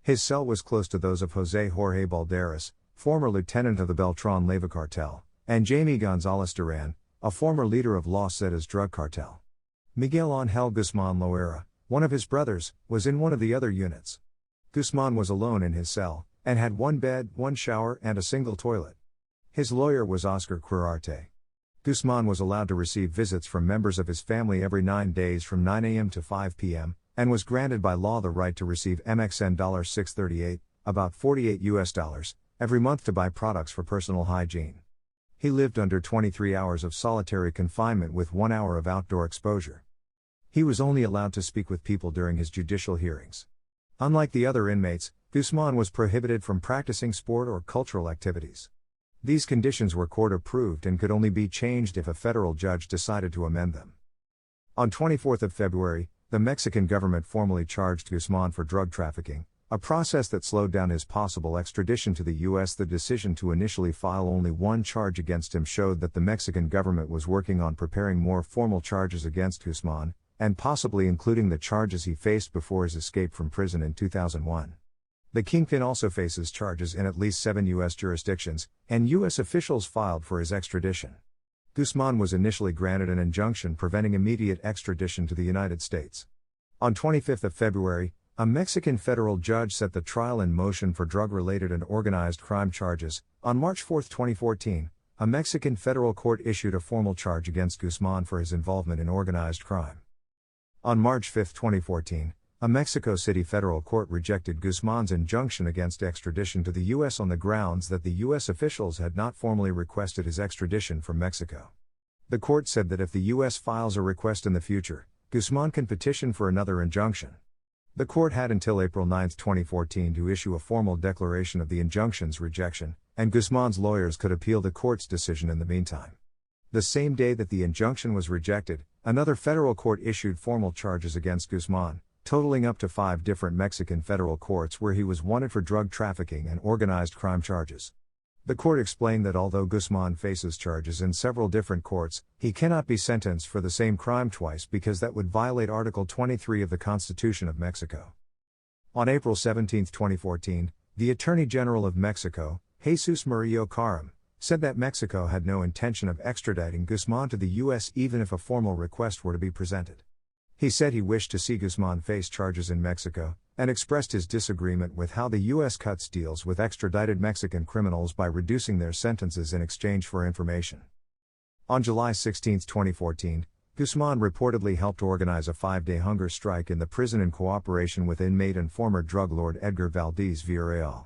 His cell was close to those of José Jorge Balderas, former lieutenant of the Beltrán Leyva cartel, and Jaime González Duran, a former leader of Los Zetas drug cartel. Miguel Ángel Guzmán Loera, one of his brothers, was in one of the other units. Guzmán was alone in his cell, and had 1 bed, 1 shower, and a single toilet. His lawyer was Oscar Quirarte. Guzmán was allowed to receive visits from members of his family every 9 days from 9 a.m. to 5 p.m., and was granted by law the right to receive MXN $638, about $48, every month to buy products for personal hygiene. He lived under 23 hours of solitary confinement with 1 hour of outdoor exposure. He was only allowed to speak with people during his judicial hearings. Unlike the other inmates, Guzmán was prohibited from practicing sport or cultural activities. These conditions were court-approved and could only be changed if a federal judge decided to amend them. On 24th of February, the Mexican government formally charged Guzmán for drug trafficking, a process that slowed down his possible extradition to the U.S. The decision to initially file only one charge against him showed that the Mexican government was working on preparing more formal charges against Guzmán, and possibly including the charges he faced before his escape from prison in 2001. The kingpin also faces charges in at least 7 U.S. jurisdictions, and U.S. officials filed for his extradition. Guzmán was initially granted an injunction preventing immediate extradition to the United States. On 25 February, a Mexican federal judge set the trial in motion for drug-related and organized crime charges. On March 4, 2014, a Mexican federal court issued a formal charge against Guzmán for his involvement in organized crime. On March 5, 2014, a Mexico City federal court rejected Guzmán's injunction against extradition to the U.S. on the grounds that the U.S. officials had not formally requested his extradition from Mexico. The court said that if the U.S. files a request in the future, Guzmán can petition for another injunction. The court had until April 9, 2014 to issue a formal declaration of the injunction's rejection, and Guzmán's lawyers could appeal the court's decision in the meantime. The same day that the injunction was rejected, another federal court issued formal charges against Guzmán, totaling up to 5 different Mexican federal courts where he was wanted for drug trafficking and organized crime charges. The court explained that although Guzmán faces charges in several different courts, he cannot be sentenced for the same crime twice because that would violate Article 23 of the Constitution of Mexico. On April 17, 2014, the Attorney General of Mexico, Jesus Murillo Karam, said that Mexico had no intention of extraditing Guzmán to the U.S. even if a formal request were to be presented. He said he wished to see Guzmán face charges in Mexico, and expressed his disagreement with how the U.S. cuts deals with extradited Mexican criminals by reducing their sentences in exchange for information. On July 16, 2014, Guzmán reportedly helped organize a 5-day hunger strike in the prison in cooperation with inmate and former drug lord Edgar Valdez Villarreal.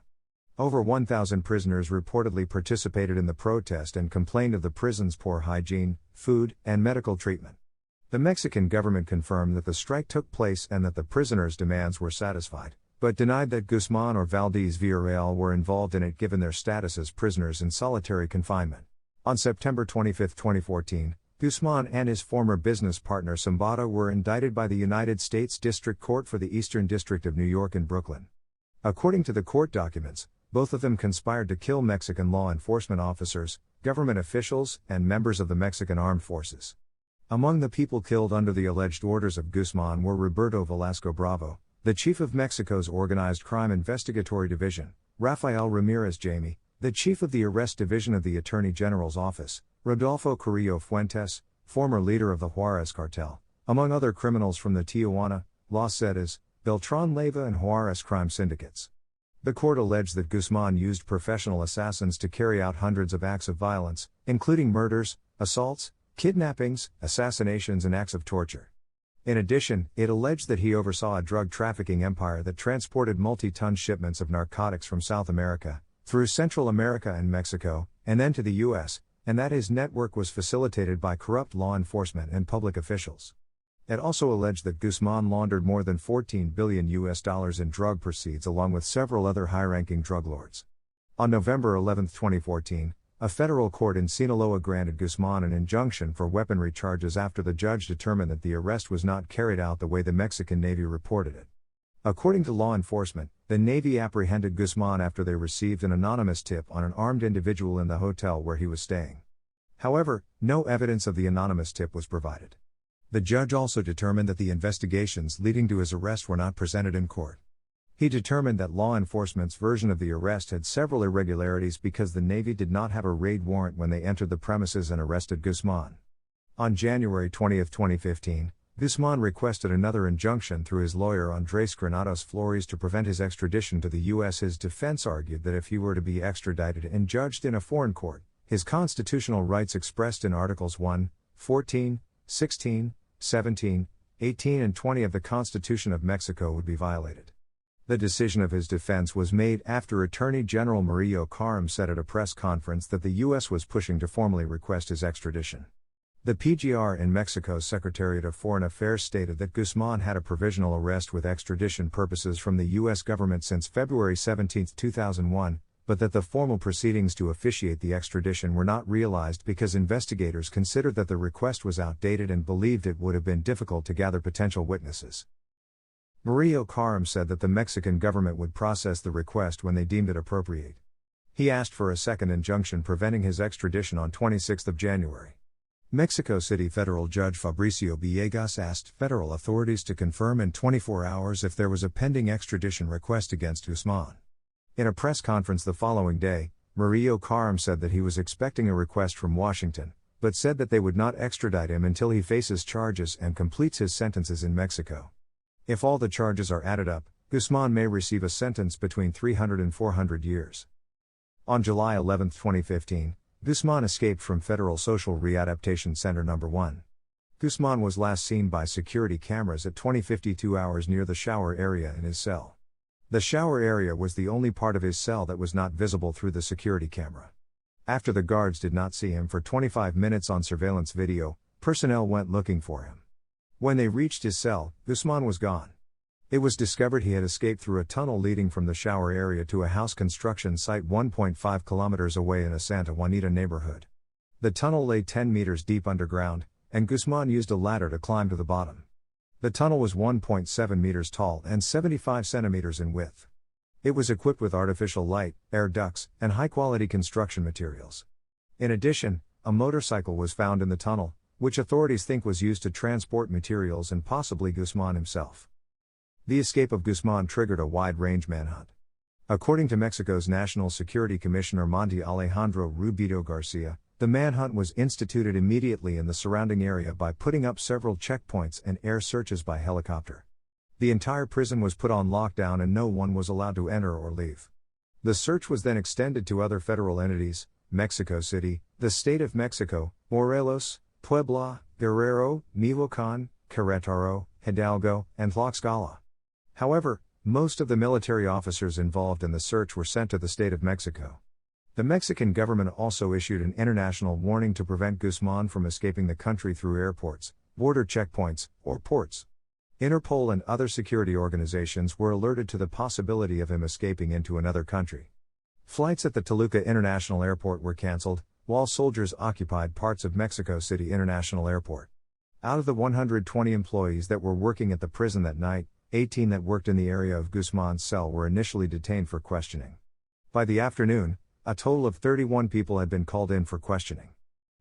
Over 1,000 prisoners reportedly participated in the protest and complained of the prison's poor hygiene, food, and medical treatment. The Mexican government confirmed that the strike took place and that the prisoners' demands were satisfied, but denied that Guzmán or Valdez Villarreal were involved in it given their status as prisoners in solitary confinement. On September 25, 2014, Guzmán and his former business partner Zambada were indicted by the United States District Court for the Eastern District of New York in Brooklyn. According to the court documents, both of them conspired to kill Mexican law enforcement officers, government officials, and members of the Mexican armed forces. Among the people killed under the alleged orders of Guzmán were Roberto Velasco Bravo, the chief of Mexico's Organized Crime Investigatory Division, Rafael Ramirez Jaime, the chief of the Arrest Division of the Attorney General's Office, Rodolfo Carrillo Fuentes, former leader of the Juarez cartel, among other criminals from the Tijuana, Los Zetas, Beltrán Leiva and Juarez crime syndicates. The court alleged that Guzmán used professional assassins to carry out hundreds of acts of violence, including murders, assaults, kidnappings, assassinations and acts of torture. In addition, it alleged that he oversaw a drug trafficking empire that transported multi-ton shipments of narcotics from South America, through Central America and Mexico, and then to the U.S., and that his network was facilitated by corrupt law enforcement and public officials. It also alleged that Guzmán laundered more than $14 billion in drug proceeds along with several other high-ranking drug lords. On November 11, 2014, a federal court in Sinaloa granted Guzmán an injunction for weaponry charges after the judge determined that the arrest was not carried out the way the Mexican Navy reported it. According to law enforcement, the Navy apprehended Guzmán after they received an anonymous tip on an armed individual in the hotel where he was staying. However, no evidence of the anonymous tip was provided. The judge also determined that the investigations leading to his arrest were not presented in court. He determined that law enforcement's version of the arrest had several irregularities because the Navy did not have a raid warrant when they entered the premises and arrested Guzmán. On January 20, 2015, Guzmán requested another injunction through his lawyer Andrés Granados Flores to prevent his extradition to the U.S. His defense argued that if he were to be extradited and judged in a foreign court, his constitutional rights expressed in Articles 1, 14, 16, 17, 18 and 20 of the Constitution of Mexico would be violated. The decision of his defense was made after Attorney General Murillo Karam said at a press conference that the U.S. was pushing to formally request his extradition. The PGR in Mexico's Secretariat of Foreign Affairs stated that Guzmán had a provisional arrest with extradition purposes from the U.S. government since February 17, 2001, but that the formal proceedings to officiate the extradition were not realized because investigators considered that the request was outdated and believed it would have been difficult to gather potential witnesses. Murillo Karam said that the Mexican government would process the request when they deemed it appropriate. He asked for a second injunction preventing his extradition on 26 January. Mexico City Federal Judge Fabricio Villegas asked federal authorities to confirm in 24 hours if there was a pending extradition request against Guzmán. In a press conference the following day, Murillo Karam said that he was expecting a request from Washington, but said that they would not extradite him until he faces charges and completes his sentences in Mexico. If all the charges are added up, Guzmán may receive a sentence between 300 and 400 years. On July 11, 2015, Guzmán escaped from Federal Social Readaptation Center No. 1. Guzmán was last seen by security cameras at 20:52 hours near the shower area in his cell. The shower area was the only part of his cell that was not visible through the security camera. After the guards did not see him for 25 minutes on surveillance video, personnel went looking for him. When they reached his cell, Guzmán was gone. It was discovered he had escaped through a tunnel leading from the shower area to a house construction site 1.5 kilometers away in a Santa Juanita neighborhood. The tunnel lay 10 meters deep underground, and Guzmán used a ladder to climb to the bottom. The tunnel was 1.7 meters tall and 75 centimeters in width. It was equipped with artificial light, air ducts, and high-quality construction materials. In addition, a motorcycle was found in the tunnel, which authorities think was used to transport materials and possibly Guzmán himself. The escape of Guzmán triggered a wide-range manhunt. According to Mexico's National Security Commissioner Monte Alejandro Rubido Garcia, the manhunt was instituted immediately in the surrounding area by putting up several checkpoints and air searches by helicopter. The entire prison was put on lockdown and no one was allowed to enter or leave. The search was then extended to other federal entities: Mexico City, the State of Mexico, Morelos, Puebla, Guerrero, Michoacán, Querétaro, Hidalgo, and Tlaxcala. However, most of the military officers involved in the search were sent to the state of Mexico. The Mexican government also issued an international warning to prevent Guzmán from escaping the country through airports, border checkpoints, or ports. Interpol and other security organizations were alerted to the possibility of him escaping into another country. Flights at the Toluca International Airport were canceled, while soldiers occupied parts of Mexico City International Airport. Out of the 120 employees that were working at the prison that night, 18 that worked in the area of Guzmán's cell were initially detained for questioning. By the afternoon, a total of 31 people had been called in for questioning.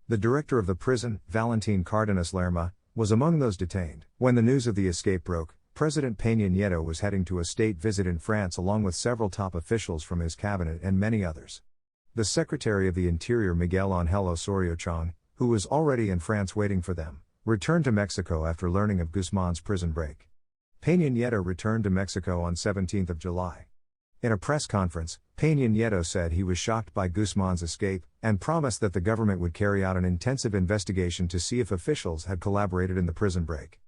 The director of the prison, Valentin Cardenas Lerma, was among those detained. When the news of the escape broke, President Peña Nieto was heading to a state visit in France along with several top officials from his cabinet and many others. The Secretary of the Interior Miguel Ángel Osorio Chong, who was already in France waiting for them, returned to Mexico after learning of Guzmán's prison break. Peña Nieto returned to Mexico on 17 July. In a press conference, Peña Nieto said he was shocked by Guzmán's escape, and promised that the government would carry out an intensive investigation to see if officials had collaborated in the prison break.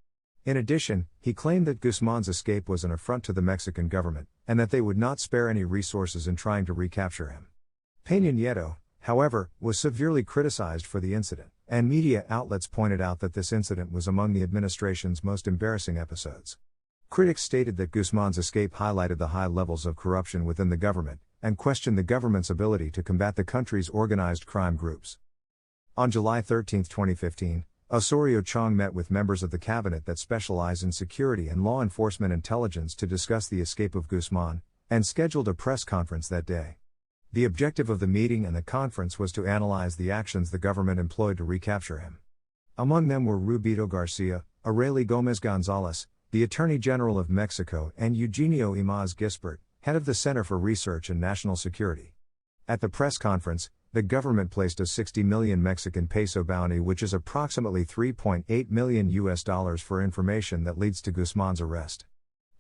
In addition, he claimed that Guzmán's escape was an affront to the Mexican government, and that they would not spare any resources in trying to recapture him. Peña Nieto, however, was severely criticized for the incident, and media outlets pointed out that this incident was among the administration's most embarrassing episodes. Critics stated that Guzmán's escape highlighted the high levels of corruption within the government, and questioned the government's ability to combat the country's organized crime groups. On July 13, 2015, Osorio Chong met with members of the cabinet that specialize in security and law enforcement intelligence to discuss the escape of Guzmán, and scheduled a press conference that day. The objective of the meeting and the conference was to analyze the actions the government employed to recapture him. Among them were Rubido Garcia, Arely Gómez González, the Attorney General of Mexico, and Eugenio Imaz Gispert, head of the Center for Research and National Security. At the press conference, the government placed a 60 million Mexican peso bounty, which is approximately $3.8 million for information that leads to Guzmán's arrest.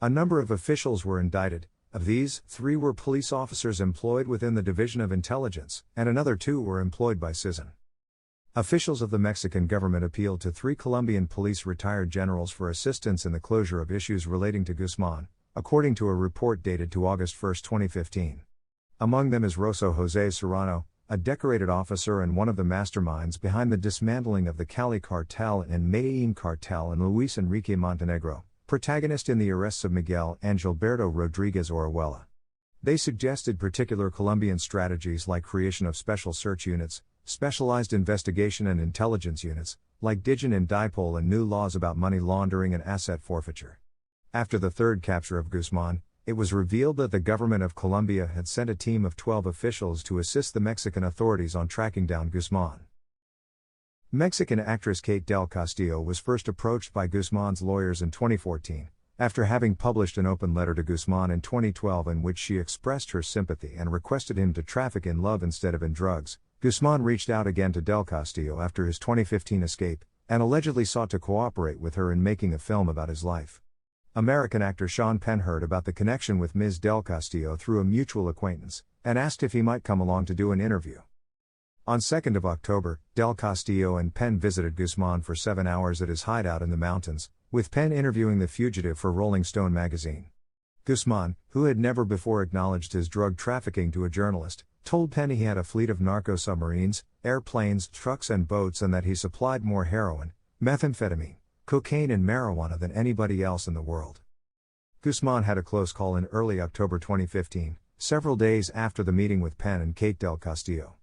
A number of officials were indicted. Of these, 3 were police officers employed within the Division of Intelligence, and another 2 were employed by CISN. Officials of the Mexican government appealed to 3 Colombian police retired generals for assistance in the closure of issues relating to Guzmán, according to a report dated to August 1, 2015. Among them is Rosso José Serrano, a decorated officer and one of the masterminds behind the dismantling of the Cali cartel and Medellín cartel, and Luis Enrique Montenegro, protagonist in the arrests of Miguel and Gilberto Rodríguez Orihuela. They suggested particular Colombian strategies like creation of special search units, specialized investigation and intelligence units, like Digen and Dipol, and new laws about money laundering and asset forfeiture. After the third capture of Guzmán, it was revealed that the government of Colombia had sent a team of 12 officials to assist the Mexican authorities on tracking down Guzmán. Mexican actress Kate del Castillo was first approached by Guzmán's lawyers in 2014, after having published an open letter to Guzmán in 2012 in which she expressed her sympathy and requested him to traffic in love instead of in drugs. Guzmán reached out again to del Castillo after his 2015 escape, and allegedly sought to cooperate with her in making a film about his life. American actor Sean Penn heard about the connection with Ms. del Castillo through a mutual acquaintance, and asked if he might come along to do an interview. On 2nd of October, del Castillo and Penn visited Guzmán for 7 hours at his hideout in the mountains, with Penn interviewing the fugitive for Rolling Stone magazine. Guzmán, who had never before acknowledged his drug trafficking to a journalist, told Penn he had a fleet of narco-submarines, airplanes, trucks and boats, and that he supplied more heroin, methamphetamine, cocaine and marijuana than anybody else in the world. Guzmán had a close call in early October 2015, several days after the meeting with Penn and Kate del Castillo.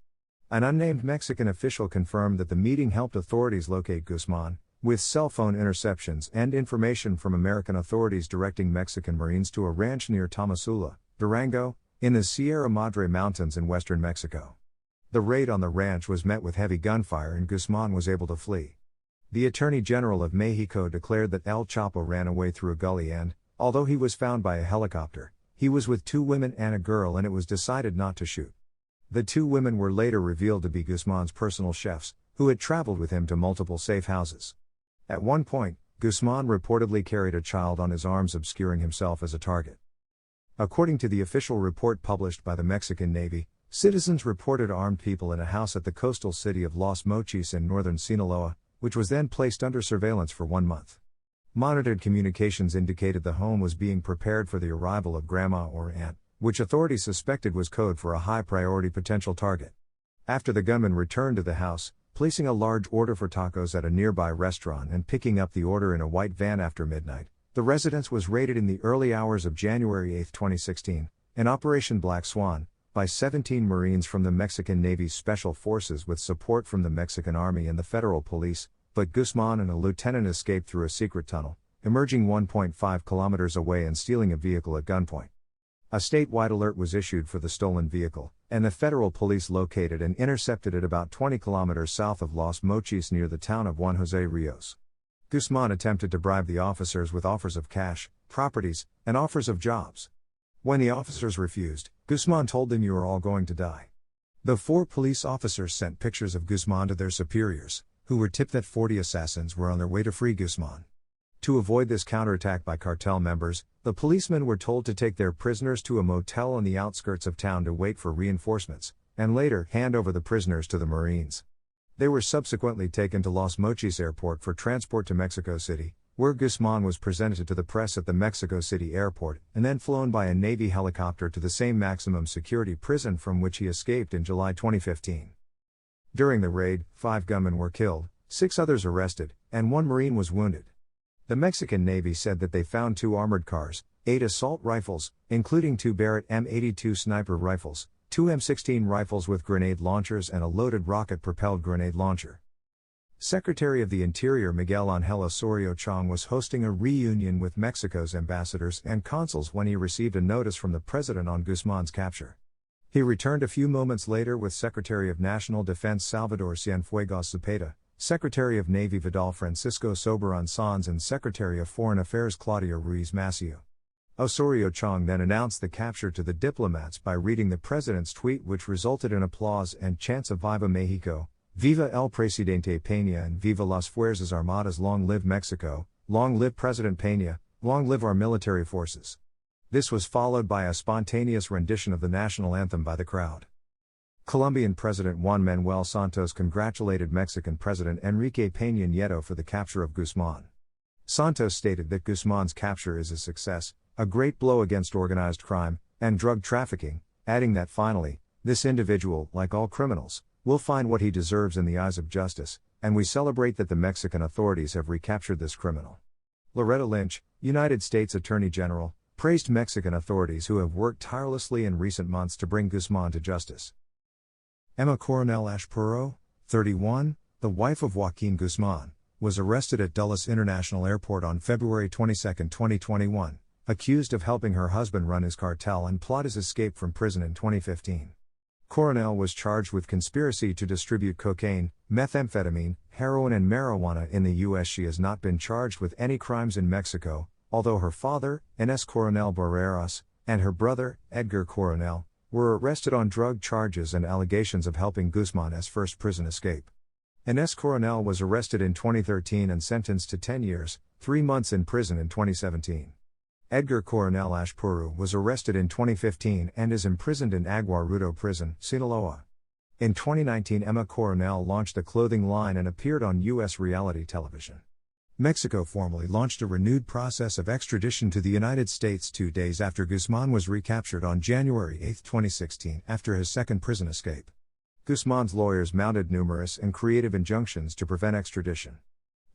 An unnamed Mexican official confirmed that the meeting helped authorities locate Guzmán, with cell phone interceptions and information from American authorities directing Mexican Marines to a ranch near Tamazula, Durango, in the Sierra Madre Mountains in western Mexico. The raid on the ranch was met with heavy gunfire and Guzmán was able to flee. The Attorney General of Mexico declared that El Chapo ran away through a gully and, although he was found by a helicopter, he was with 2 women and a girl and it was decided not to shoot. The 2 women were later revealed to be Guzmán's personal chefs, who had traveled with him to multiple safe houses. At one point, Guzmán reportedly carried a child on his arms, obscuring himself as a target. According to the official report published by the Mexican Navy, citizens reported armed people in a house at the coastal city of Los Mochis in northern Sinaloa, which was then placed under surveillance for 1 month. Monitored communications indicated the home was being prepared for the arrival of grandma or aunt, which authorities suspected was code for a high-priority potential target. After the gunman returned to the house, placing a large order for tacos at a nearby restaurant and picking up the order in a white van after midnight, the residence was raided in the early hours of January 8, 2016, in Operation Black Swan, by 17 Marines from the Mexican Navy's Special Forces with support from the Mexican Army and the Federal Police, but Guzmán and a lieutenant escaped through a secret tunnel, emerging 1.5 kilometers away and stealing a vehicle at gunpoint. A statewide alert was issued for the stolen vehicle, and the Federal Police located and intercepted it about 20 kilometers south of Los Mochis near the town of Juan José Rios. Guzmán attempted to bribe the officers with offers of cash, properties, and offers of jobs. When the officers refused, Guzmán told them, "You are all going to die." The 4 police officers sent pictures of Guzmán to their superiors, who were tipped that 40 assassins were on their way to free Guzmán. To avoid this counterattack by cartel members, the policemen were told to take their prisoners to a motel on the outskirts of town to wait for reinforcements, and later hand over the prisoners to the Marines. They were subsequently taken to Los Mochis Airport for transport to Mexico City, where Guzmán was presented to the press at the Mexico City airport and then flown by a Navy helicopter to the same maximum security prison from which he escaped in July 2015. During the raid, 5 gunmen were killed, 6 others arrested, and 1 Marine was wounded. The Mexican Navy said that they found 2 armored cars, 8 assault rifles, including 2 Barrett M82 sniper rifles, 2 M16 rifles with grenade launchers and a loaded rocket-propelled grenade launcher. Secretary of the Interior Miguel Ángel Osorio Chong was hosting a reunion with Mexico's ambassadors and consuls when he received a notice from the president on Guzmán's capture. He returned a few moments later with Secretary of National Defense Salvador Cienfuegos Zepeda, Secretary of Navy Vidal Francisco Soberan Sanz and Secretary of Foreign Affairs Claudia Ruiz Massieu. Osorio Chong then announced the capture to the diplomats by reading the president's tweet, which resulted in applause and chants of Viva Mexico, Viva el Presidente Peña and Viva las Fuerzas Armadas. Long live Mexico, long live President Peña, long live our military forces. This was followed by a spontaneous rendition of the national anthem by the crowd. Colombian President Juan Manuel Santos congratulated Mexican President Enrique Peña Nieto for the capture of Guzmán. Santos stated that Guzmán's capture is a success, a great blow against organized crime and drug trafficking, adding that finally, this individual, like all criminals, will find what he deserves in the eyes of justice, and we celebrate that the Mexican authorities have recaptured this criminal. Loretta Lynch, United States Attorney General, praised Mexican authorities who have worked tirelessly in recent months to bring Guzmán to justice. Emma Coronel Ashpuro, 31, the wife of Joaquìn Guzmán, was arrested at Dulles International Airport on February 22, 2021, accused of helping her husband run his cartel and plot his escape from prison in 2015. Coronel was charged with conspiracy to distribute cocaine, methamphetamine, heroin and marijuana in the U.S. She has not been charged with any crimes in Mexico, although her father, Inés Coronel Barreras, and her brother, Edgar Coronel, were arrested on drug charges and allegations of helping Guzmán's first prison escape. Inés Coronel was arrested in 2013 and sentenced to 10 years, 3 months in prison in 2017. Edgar Coronel Ashpuru was arrested in 2015 and is imprisoned in Aguarudo Prison, Sinaloa. In 2019, Emma Coronel launched a clothing line and appeared on U.S. reality television. Mexico formally launched a renewed process of extradition to the United States 2 days after Guzmán was recaptured on January 8, 2016, after his second prison escape. Guzmán's lawyers mounted numerous and creative injunctions to prevent extradition.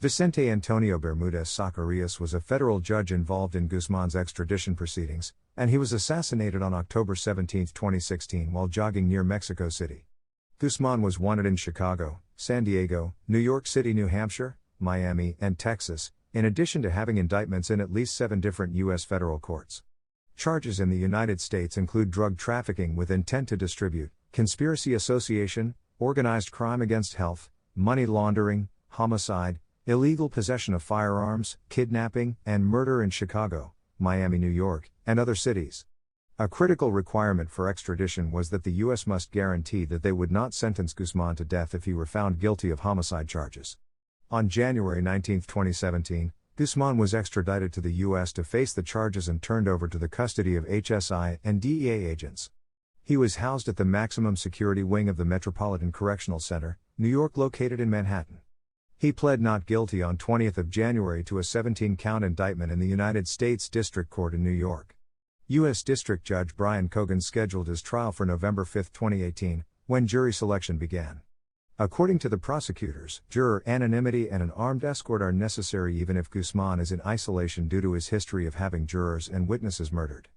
Vicente Antonio Bermúdez Zacarías was a federal judge involved in Guzmán's extradition proceedings, and he was assassinated on October 17, 2016 while jogging near Mexico City. Guzmán was wanted in Chicago, San Diego, New York City, New Hampshire, Miami, and Texas, in addition to having indictments in at least 7 different U.S. federal courts. Charges in the United States include drug trafficking with intent to distribute, conspiracy association, organized crime against health, money laundering, homicide, illegal possession of firearms, kidnapping, and murder in Chicago, Miami, New York, and other cities. A critical requirement for extradition was that the U.S. must guarantee that they would not sentence Guzmán to death if he were found guilty of homicide charges. On January 19, 2017, Guzmán was extradited to the U.S. to face the charges and turned over to the custody of HSI and DEA agents. He was housed at the maximum security wing of the Metropolitan Correctional Center, New York, located in Manhattan. He pled not guilty on 20th of January to a 17-count indictment in the United States District Court in New York. U.S. District Judge Brian Cogan scheduled his trial for November 5, 2018, when jury selection began. According to the prosecutors, juror anonymity and an armed escort are necessary even if Guzmán is in isolation due to his history of having jurors and witnesses murdered.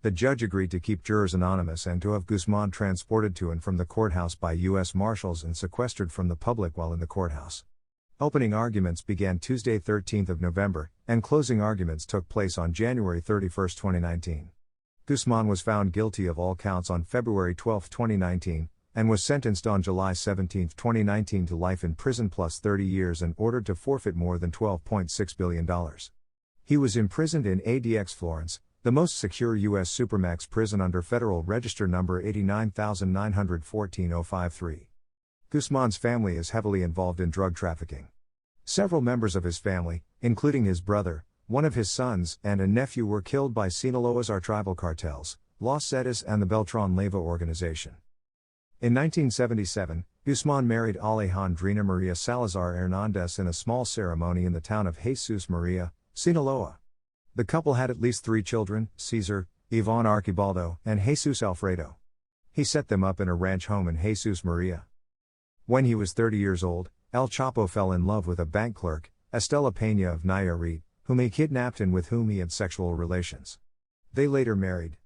The judge agreed to keep jurors anonymous and to have Guzmán transported to and from the courthouse by U.S. Marshals and sequestered from the public while in the courthouse. Opening arguments began Tuesday 13th of November, and closing arguments took place on January 31, 2019. Guzmán was found guilty of all counts on February 12, 2019, and was sentenced on July 17, 2019 to life in prison plus 30 years and ordered to forfeit more than $12.6 billion. He was imprisoned in ADX Florence, the most secure U.S. supermax prison under Federal Register number 89914053. Guzmán's family is heavily involved in drug trafficking. Several members of his family, including his brother, one of his sons, and a nephew were killed by Sinaloa's tribal cartels, Los Zetas and the Beltran Leyva organization. In 1977, Guzmán married Alejandrina Maria Salazar Hernández in a small ceremony in the town of Jesus Maria, Sinaloa. The couple had at least 3 children, Cesar, Iván Archibaldo, and Jesus Alfredo. He set them up in a ranch home in Jesus Maria. When he was 30 years old, El Chapo fell in love with a bank clerk, Estela Peña of Nayarit, whom he kidnapped and with whom he had sexual relations. They later married.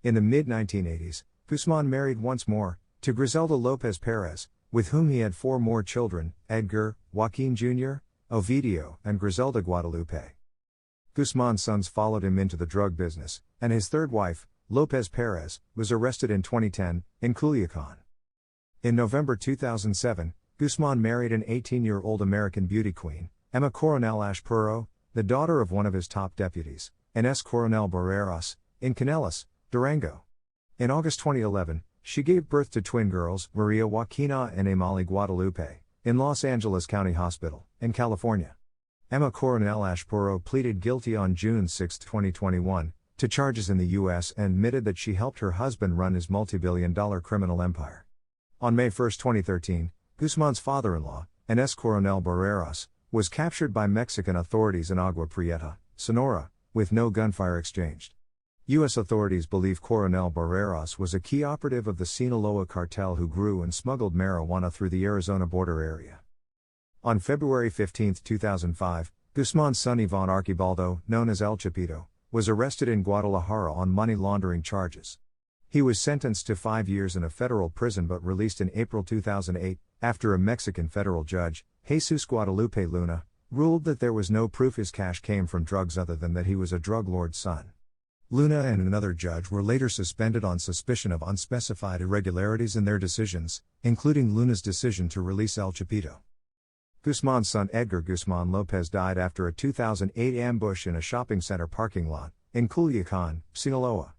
In the mid-1980s, Guzmán married once more, to Griselda López Pérez, with whom he had 4 more children, Edgar, Joaquín Jr., Ovidio, and Griselda Guadalupe. Guzmán's sons followed him into the drug business, and his third wife, López Pérez, was arrested in 2010, in Culiacán. In November 2007, Guzmán married an 18-year-old American beauty queen, Emma Coronel Ashpuru, the daughter of one of his top deputies, Inés Coronel Barreras, in Canelas, Durango. In August 2011, she gave birth to twin girls, Maria Joaquina and Emily Guadalupe, in Los Angeles County Hospital, in California. Emma Coronel Ashpuru pleaded guilty on June 6, 2021, to charges in the U.S. and admitted that she helped her husband run his multi-billion-dollar criminal empire. On May 1, 2013, Guzmán's father-in-law, Inés Coronel Barreras, was captured by Mexican authorities in Agua Prieta, Sonora, with no gunfire exchanged. U.S. authorities believe Coronel Barreras was a key operative of the Sinaloa cartel who grew and smuggled marijuana through the Arizona border area. On February 15, 2005, Guzmán's son Iván Archibaldo, known as El Chapito, was arrested in Guadalajara on money laundering charges. He was sentenced to 5 years in a federal prison but released in April 2008, after a Mexican federal judge, Jesus Guadalupe Luna, ruled that there was no proof his cash came from drugs other than that he was a drug lord's son. Luna and another judge were later suspended on suspicion of unspecified irregularities in their decisions, including Luna's decision to release El Chapito. Guzmán's son Edgar Guzmán López died after a 2008 ambush in a shopping center parking lot in Culiacán, Sinaloa.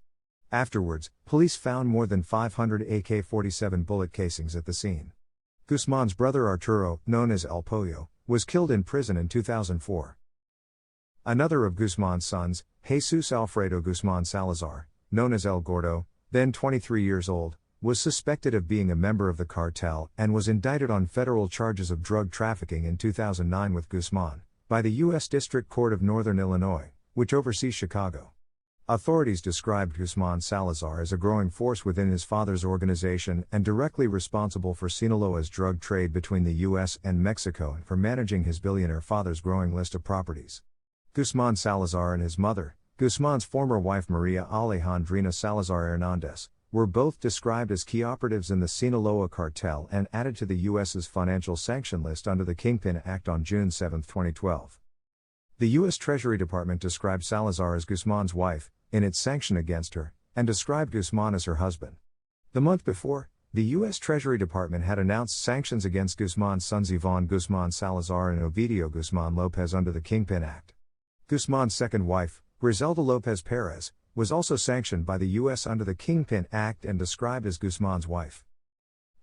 Afterwards, police found more than 500 AK-47 bullet casings at the scene. Guzmán's brother Arturo, known as El Pollo, was killed in prison in 2004. Another of Guzmán's sons, Jesus Alfredo Guzmán Salazar, known as El Gordo, then 23 years old, was suspected of being a member of the cartel and was indicted on federal charges of drug trafficking in 2009 with Guzmán by the U.S. District Court of Northern Illinois, which oversees Chicago. Authorities described Guzmán Salazar as a growing force within his father's organization and directly responsible for Sinaloa's drug trade between the U.S. and Mexico and for managing his billionaire father's growing list of properties. Guzmán Salazar and his mother, Guzmán's former wife Maria Alejandrina Salazar Hernández, were both described as key operatives in the Sinaloa cartel and added to the U.S.'s financial sanction list under the Kingpin Act on June 7, 2012. The U.S. Treasury Department described Salazar as Guzmán's wife, in its sanction against her, and described Guzmán as her husband. The month before, the U.S. Treasury Department had announced sanctions against Guzmán's sons Iván Guzmán Salazar and Ovidio Guzmán López under the Kingpin Act. Guzmán's second wife, Griselda López Pérez, was also sanctioned by the U.S. under the Kingpin Act and described as Guzmán's wife.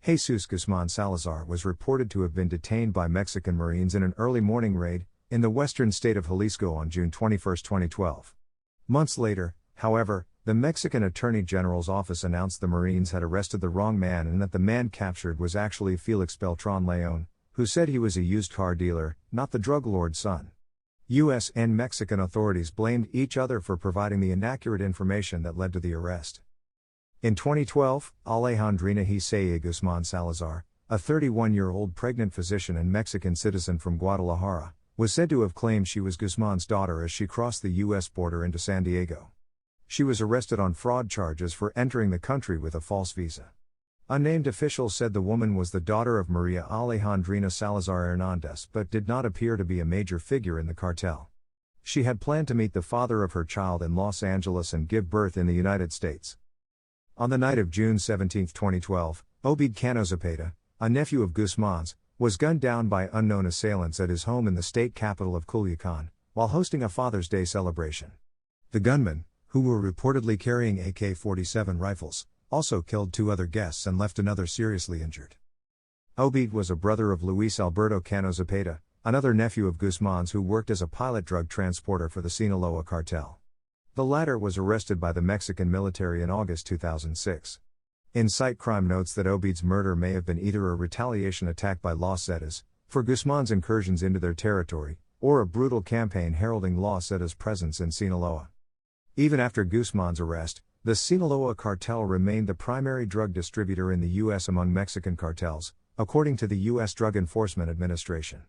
Jesus Guzmán Salazar was reported to have been detained by Mexican Marines in an early morning raid in the western state of Jalisco on June 21, 2012. Months later, however, the Mexican Attorney General's office announced the Marines had arrested the wrong man and that the man captured was actually Felix Beltrán León, who said he was a used car dealer, not the drug lord's son. U.S. and Mexican authorities blamed each other for providing the inaccurate information that led to the arrest. In 2012, Alejandrina Gisela Guzmán Salazar, a 31-year-old pregnant physician and Mexican citizen from Guadalajara, was said to have claimed she was Guzmán's daughter as she crossed the U.S. border into San Diego. She was arrested on fraud charges for entering the country with a false visa. Unnamed officials said the woman was the daughter of Maria Alejandrina Salazar Hernández but did not appear to be a major figure in the cartel. She had planned to meet the father of her child in Los Angeles and give birth in the United States. On the night of June 17, 2012, Obed Cano Zepeda, a nephew of Guzmán's, was gunned down by unknown assailants at his home in the state capital of Culiacán, while hosting a Father's Day celebration. The gunmen, who were reportedly carrying AK-47 rifles, also killed two other guests and left another seriously injured. Obed was a brother of Luis Alberto Cano Zepeda, another nephew of Guzmán's who worked as a pilot drug transporter for the Sinaloa cartel. The latter was arrested by the Mexican military in August 2006. Insight Crime notes that Obed's murder may have been either a retaliation attack by Los Zetas, for Guzmán's incursions into their territory, or a brutal campaign heralding Los Zetas' presence in Sinaloa. Even after Guzmán's arrest, the Sinaloa cartel remained the primary drug distributor in the U.S. among Mexican cartels, according to the U.S. Drug Enforcement Administration.